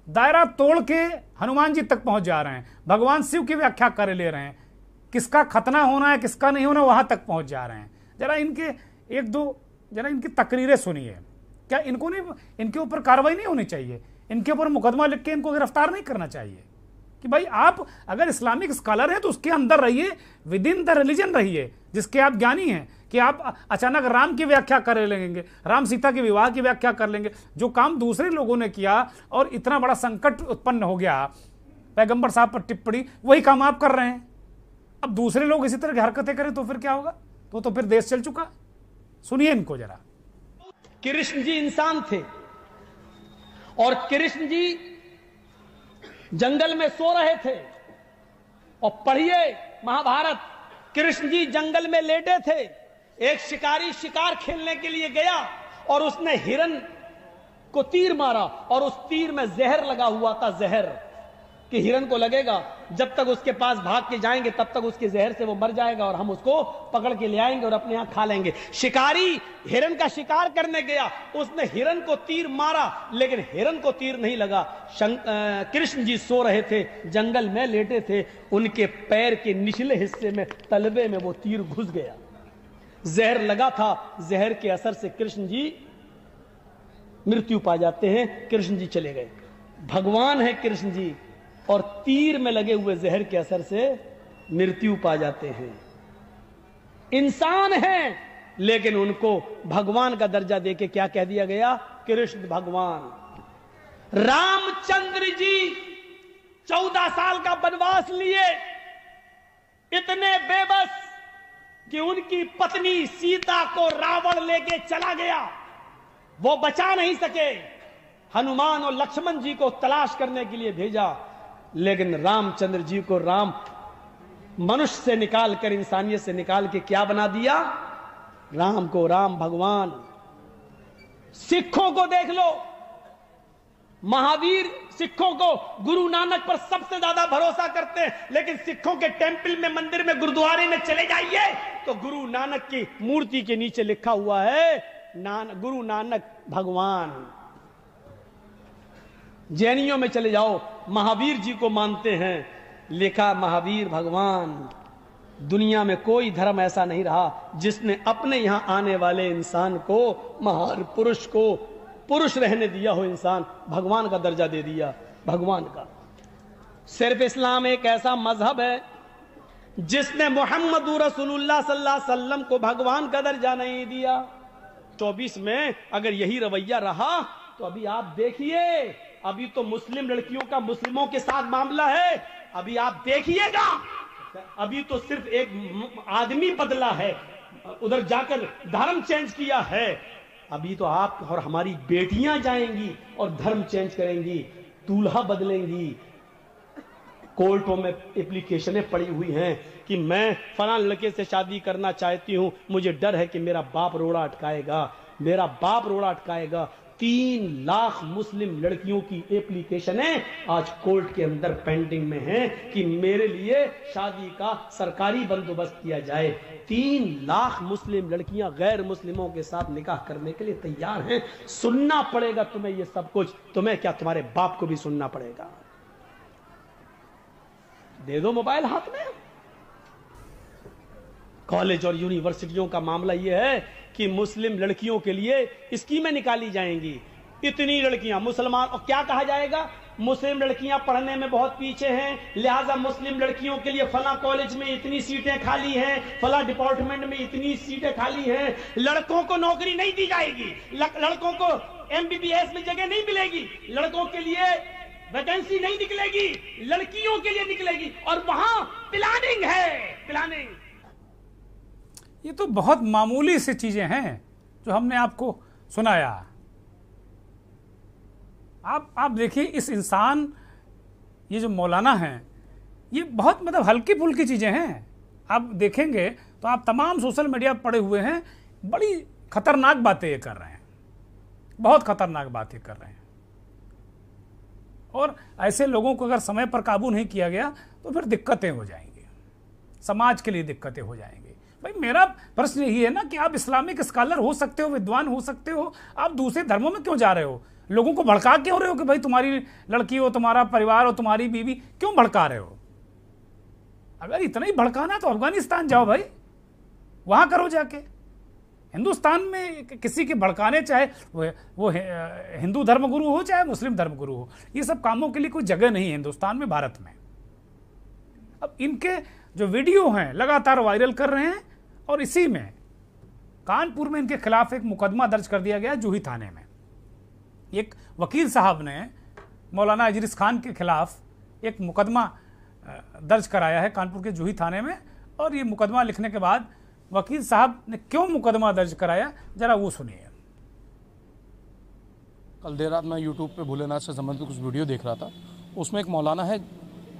A: दायरा तोड़ के हनुमान जी तक पहुंच जा रहे हैं, भगवान शिव की व्याख्या कर ले रहे हैं, किसका खतना होना है किसका नहीं होना वहां तक पहुंच जा रहे हैं। जरा इनकी तकरीरें सुनिए। क्या इनको नहीं, इनके ऊपर कार्रवाई नहीं होनी चाहिए? इनके ऊपर मुकदमा लिख के इनको गिरफ्तार नहीं करना चाहिए? कि भाई आप अगर इस्लामिक स्कॉलर हैं तो उसके अंदर रहिए, विद इन द रिलीजन रहिए, जिसके आप ज्ञानी हैं। कि आप अचानक राम की व्याख्या कर लेंगे, राम सीता के विवाह की व्याख्या कर लेंगे, जो काम दूसरे लोगों ने किया और इतना बड़ा संकट उत्पन्न हो गया पैगंबर साहब पर टिप्पणी, वही काम आप कर रहे हैं। अब दूसरे लोग इसी तरह की हरकतें करें तो फिर क्या होगा? तो फिर देश चल चुका। सुनिए इनको जरा।
O: कृष्ण जी इंसान थे और कृष्ण जी जंगल में सो रहे थे। और पढ़िए महाभारत, कृष्ण जी जंगल में लेटे थे। एक शिकारी शिकार खेलने के लिए गया और उसने हिरन को तीर मारा और उस तीर में जहर लगा हुआ था। जहर कि हिरन को लगेगा, जब तक उसके पास भाग के जाएंगे तब तक उसके जहर से वो मर जाएगा और हम उसको पकड़ के ले आएंगे और अपने यहां खा लेंगे। शिकारी हिरन का शिकार करने गया, उसने हिरन को तीर मारा लेकिन हिरन को तीर नहीं लगा। कृष्ण जी सो रहे थे, जंगल में लेटे थे, उनके पैर के निचले हिस्से में तलवे में वो तीर घुस गया। जहर लगा था, जहर के असर से कृष्ण जी मृत्यु पा जाते हैं। कृष्ण जी चले गए। भगवान है कृष्ण जी और तीर में लगे हुए जहर के असर से मृत्यु पा जाते हैं। इंसान हैं लेकिन उनको भगवान का दर्जा देके क्या कह दिया गया? कृष्ण भगवान। रामचंद्र जी 14 साल का वनवास लिए, इतने बेबस कि उनकी पत्नी सीता को रावण लेके चला गया, वो बचा नहीं सके। हनुमान और लक्ष्मण जी को तलाश करने के लिए भेजा, लेकिन रामचंद्र जी को राम मनुष्य से निकाल कर, इंसानियत से निकाल के क्या बना दिया? राम को राम भगवान। सिखों को देख लो, महावीर सिखों को गुरु नानक पर सबसे ज्यादा भरोसा करते हैं, लेकिन सिखों के टेंपल में, मंदिर में, गुरुद्वारे में चले जाइए तो गुरु नानक की मूर्ति के नीचे लिखा हुआ है गुरु नानक भगवान। जैनियों में चले जाओ, महावीर जी को मानते हैं, लिखा महावीर भगवान। दुनिया में कोई धर्म ऐसा नहीं रहा जिसने अपने यहां आने वाले इंसान को, महान पुरुष को, पुरुष रहने दिया हो, इंसान भगवान का दर्जा दे दिया। भगवान का सिर्फ इस्लाम एक ऐसा मजहब है जिसने मोहम्मद रसूलुल्लाह सल्लल्लाहु अलैहि वसल्लम को भगवान का दर्जा नहीं दिया। 24 में अगर यही रवैया रहा तो अभी आप देखिए, अभी तो मुस्लिम लड़कियों का मुस्लिमों के साथ मामला है, अभी आप देखिएगा। अभी तो सिर्फ एक आदमी बदला है, उधर जाकर धर्म चेंज किया है। अभी तो आप और हमारी बेटियां जाएंगी और धर्म चेंज करेंगी, दूल्हा बदलेंगी। कोर्टों में एप्लीकेशनें पड़ी हुई हैं कि मैं फलां लड़के से शादी करना चाहती हूं, मुझे डर है कि मेरा बाप रोड़ा अटकाएगा, मेरा बाप रोड़ा अटकाएगा। 3 लाख मुस्लिम लड़कियों की एप्लीकेशनें आज कोर्ट के अंदर पेंडिंग में हैं कि मेरे लिए शादी का सरकारी बंदोबस्त किया जाए। 3 लाख मुस्लिम लड़कियां गैर मुस्लिमों के साथ निकाह करने के लिए तैयार हैं। सुनना पड़ेगा तुम्हें ये सब कुछ, तुम्हें क्या तुम्हारे बाप को भी सुनना पड़ेगा। दे दो मोबाइल हाथ में। कॉलेज और यूनिवर्सिटियों का मामला यह है कि मुस्लिम लड़कियों के लिए स्कीमें निकाली जाएंगी। इतनी लड़कियां मुसलमान, और क्या कहा जाएगा, मुस्लिम लड़कियां पढ़ने में बहुत पीछे हैं, लिहाजा मुस्लिम लड़कियों के लिए फला कॉलेज में इतनी सीटें खाली हैं, फला डिपार्टमेंट में इतनी सीटें खाली हैं। लड़कों को नौकरी नहीं दी जाएगी, लड़कों को MBBS में जगह नहीं मिलेगी, लड़कों के लिए वैकेंसी नहीं निकलेगी, लड़कियों के लिए निकलेगी। और वहां प्लानिंग है, प्लानिंग।
A: ये तो बहुत मामूली सी चीजें हैं जो हमने आपको सुनाया। आप देखिए, इस इंसान, ये जो मौलाना हैं, ये बहुत मतलब हल्की फुल्की चीजें हैं। आप देखेंगे तो आप तमाम सोशल मीडिया पर पड़े हुए हैं, बड़ी खतरनाक बातें ये कर रहे हैं, बहुत खतरनाक बातें कर रहे हैं। और ऐसे लोगों को अगर समय पर काबू नहीं किया गया तो फिर दिक्कतें हो जाएंगी, समाज के लिए दिक्कतें हो जाएंगी। भाई मेरा प्रश्न यही है ना कि आप इस्लामिक स्कॉलर हो सकते हो, विद्वान हो सकते हो, आप दूसरे धर्मों में क्यों जा रहे हो? लोगों को भड़का क्यों रहे हो कि भाई तुम्हारी लड़की हो, तुम्हारा परिवार हो, तुम्हारी बीवी, क्यों भड़का रहे हो? अगर इतना ही भड़काना तो अफगानिस्तान जाओ भाई, वहां करो जाके। हिंदुस्तान में किसी के भड़काने, चाहे वो हिंदू धर्मगुरु हो चाहे मुस्लिम धर्मगुरु हो, ये सब कामों के लिए कोई जगह नहीं है हिंदुस्तान में, भारत में। अब इनके जो वीडियो हैं लगातार वायरल कर रहे हैं, और इसी में कानपुर में इनके खिलाफ एक मुकदमा दर्ज कर दिया गया जूही थाने में। एक वकील साहब ने मौलाना इजरिस खान के खिलाफ एक मुकदमा दर्ज कराया है कानपुर के जूही थाने में। और ये मुकदमा लिखने के बाद वकील साहब ने क्यों मुकदमा दर्ज कराया, जरा वो सुनिए।
P: कल देर रात मैं यूट्यूब पे भोलेनाथ से संबंधित कुछ वीडियो देख रहा था, उसमें एक मौलाना है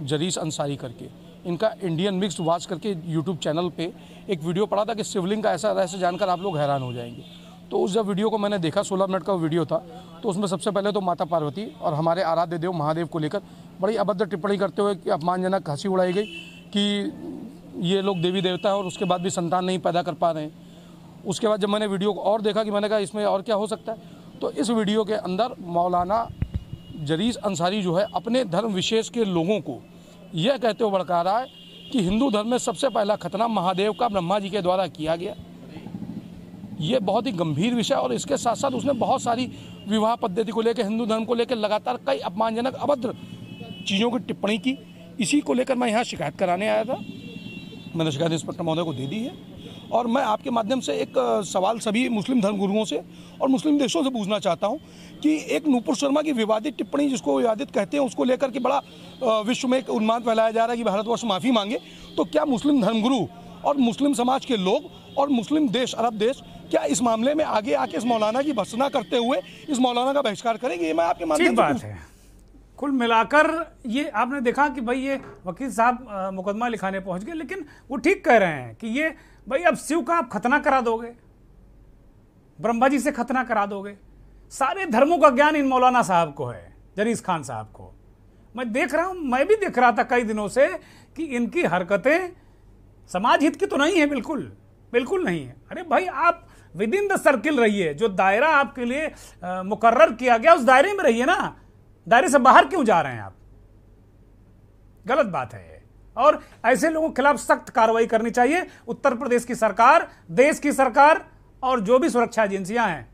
P: जरीस अंसारी करके, इनका इंडियन मिक्स्ड वाच करके यूट्यूब चैनल पे एक वीडियो पड़ा था कि शिवलिंग का ऐसा रहस्य जानकर आप लोग हैरान हो जाएंगे। तो उस जब वीडियो को मैंने देखा, 16 मिनट का वीडियो था, तो उसमें सबसे पहले तो माता पार्वती और हमारे आराध्य देव महादेव को लेकर बड़ी अभद्र टिप्पणी करते हुए कि अपमानजनक हंसी उड़ाई गई कि ये लोग देवी देवता है और उसके बाद भी संतान नहीं पैदा कर पा रहे हैं। उसके बाद जब मैंने वीडियो को और देखा कि मैंने कहा इसमें और क्या हो सकता है, तो इस वीडियो के अंदर मौलाना जरीस अंसारी जो है अपने धर्म विशेष के लोगों को यह कहते हुए भड़का रहा है कि हिंदू धर्म में सबसे पहला खतना महादेव का ब्रह्मा जी के द्वारा किया गया। ये बहुत ही गंभीर विषय, और इसके साथ साथ उसने बहुत सारी विवाह पद्धति को लेकर, हिंदू धर्म को लेकर लगातार कई अपमानजनक अभद्र चीज़ों की टिप्पणी की। इसी को लेकर मैं यहाँ शिकायत कराने आया था। मैंने शिकायत इंस्पेक्टर महोदय को दे दी है, और मैं आपके माध्यम से एक सवाल सभी मुस्लिम धर्मगुरुओं से और मुस्लिम देशों से पूछना चाहता हूं कि एक नूपुर शर्मा की विवादित टिप्पणी, जिसको विवादित कहते हैं, उसको लेकर के बड़ा विश्व में एक उन्माद फैलाया जा रहा है कि भारतवर्ष माफ़ी मांगे, तो क्या मुस्लिम धर्मगुरु और मुस्लिम समाज के लोग और मुस्लिम देश, अरब देश, क्या इस मामले में आगे आके इस मौलाना की भर्त्सना करते हुए इस मौलाना का बहिष्कार करेंगे? ये मैं आपके माध्यम से
A: कुल मिलाकर ये आपने देखा कि भाई ये वकील साहब मुकदमा लिखाने पहुंच गए, लेकिन वो ठीक कह रहे हैं कि ये भाई अब शिव का आप खतना करा दोगे, ब्रह्मा जी से खतना करा दोगे। सारे धर्मों का ज्ञान इन मौलाना साहब को है, जरीस खान साहब को। मैं देख रहा हूं, मैं भी देख रहा था कई दिनों से कि इनकी हरकतें समाज हित की तो नहीं है, बिल्कुल बिल्कुल नहीं है। अरे भाई आप विद इन द सर्किल रहिए, जो दायरा आपके लिए मुकर्रर किया गया उस दायरे में रहिए ना, दायरे से बाहर क्यों जा रहे हैं आप? गलत बात है ये, और ऐसे लोगों के खिलाफ सख्त कार्रवाई करनी चाहिए। उत्तर प्रदेश की सरकार, देश की सरकार और जो भी सुरक्षा एजेंसियां हैं,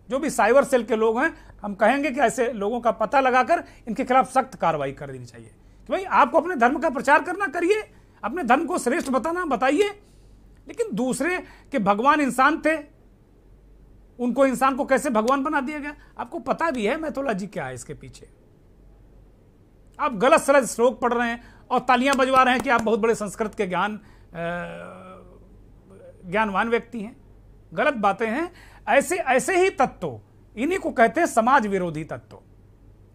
A: जो भी साइबर सेल के लोग हैं, हम कहेंगे कि ऐसे लोगों का पता लगाकर इनके खिलाफ सख्त कार्रवाई कर देनी चाहिए। कि भाई आपको अपने धर्म का प्रचार करना करिए, अपने धर्म को श्रेष्ठ बताना बताइए, लेकिन दूसरे के भगवान इंसान थे, उनको इंसान को कैसे भगवान बना दिया गया? आपको पता भी है मैथोलॉजी क्या है इसके पीछे। आप गलत सलत श्लोक पढ़ रहे हैं और तालियां बजवा रहे हैं कि आप बहुत बड़े संस्कृत के ज्ञानवान व्यक्ति हैं। गलत बातें हैं। ऐसे ही तत्व, इन्हीं को कहते हैं समाज विरोधी तत्व।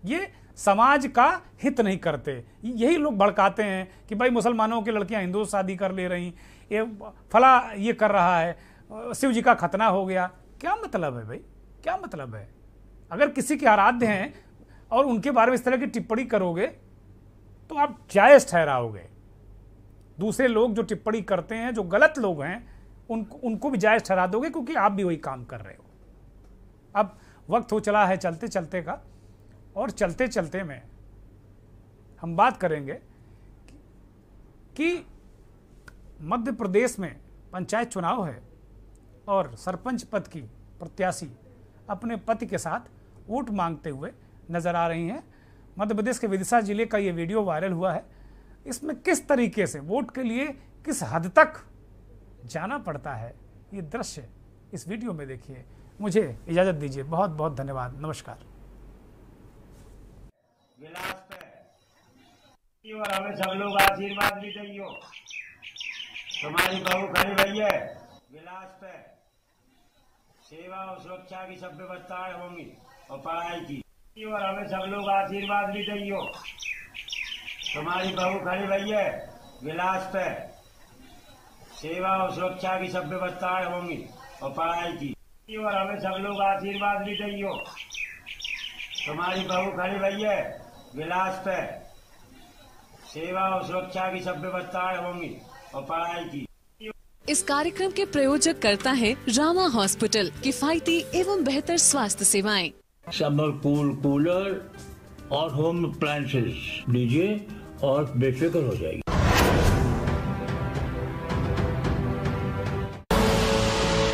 A: ये समाज का हित नहीं करते। यही लोग भड़काते हैं कि भाई मुसलमानों की लड़कियां हिंदू शादी कर ले रही, ये फला ये कर रहा है, शिव जी का खतना हो गया। क्या मतलब है भाई, क्या मतलब है? अगर किसी के आराध्य हैं और उनके बारे में इस तरह की टिप्पणी करोगे तो आप जायज ठहराओगे। दूसरे लोग जो टिप्पणी करते हैं, जो गलत लोग हैं, उनको भी जायज ठहरा दोगे, क्योंकि आप भी वही काम कर रहे हो। अब वक्त हो चला है चलते चलते का, और चलते चलते में हम बात करेंगे कि मध्य प्रदेश में पंचायत चुनाव है और सरपंच पद की प्रत्याशी अपने पति के साथ वोट मांगते हुए नजर आ रही हैं। मध्य प्रदेश के विदिशा जिले का ये वीडियो वायरल हुआ है। इसमें किस तरीके से वोट के लिए किस हद तक जाना पड़ता है, ये दृश्य इस वीडियो में देखिए। मुझे इजाजत दीजिए, बहुत बहुत धन्यवाद, नमस्कार।
Q: और हमें सब लोग आशीर्वाद भी दियो। तुम्हारी बहू खड़ी भई है विलास पे, सेवा और सुरक्षा की सब व्यवस्थाएं होंगी और पढ़ाई की। और हमें सब लोग आशीर्वाद भी दियो। तुम्हारी बहू खड़ी भई है विलास पे, सेवा और सुरक्षा की सब व्यवस्थाएं होंगी और पढ़ाई की। और हमें सब लोग आशीर्वाद भी दियो। तुम्हारी बहू खड़ी भई है विलास पे, सेवा और सुरक्षा की सब व्यवस्थाएं होंगी और पढ़ाई की।
R: इस कार्यक्रम के प्रायोजक करता है रामा हॉस्पिटल, किफायती एवं बेहतर स्वास्थ्य सेवाएं।
S: समर कूल कूलर और होम अप्लायंसेस लीजिए और बेफिक्र हो जाएगी।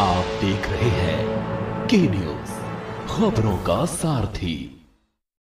F: आप देख रहे हैं के न्यूज़, खबरों का सारथी।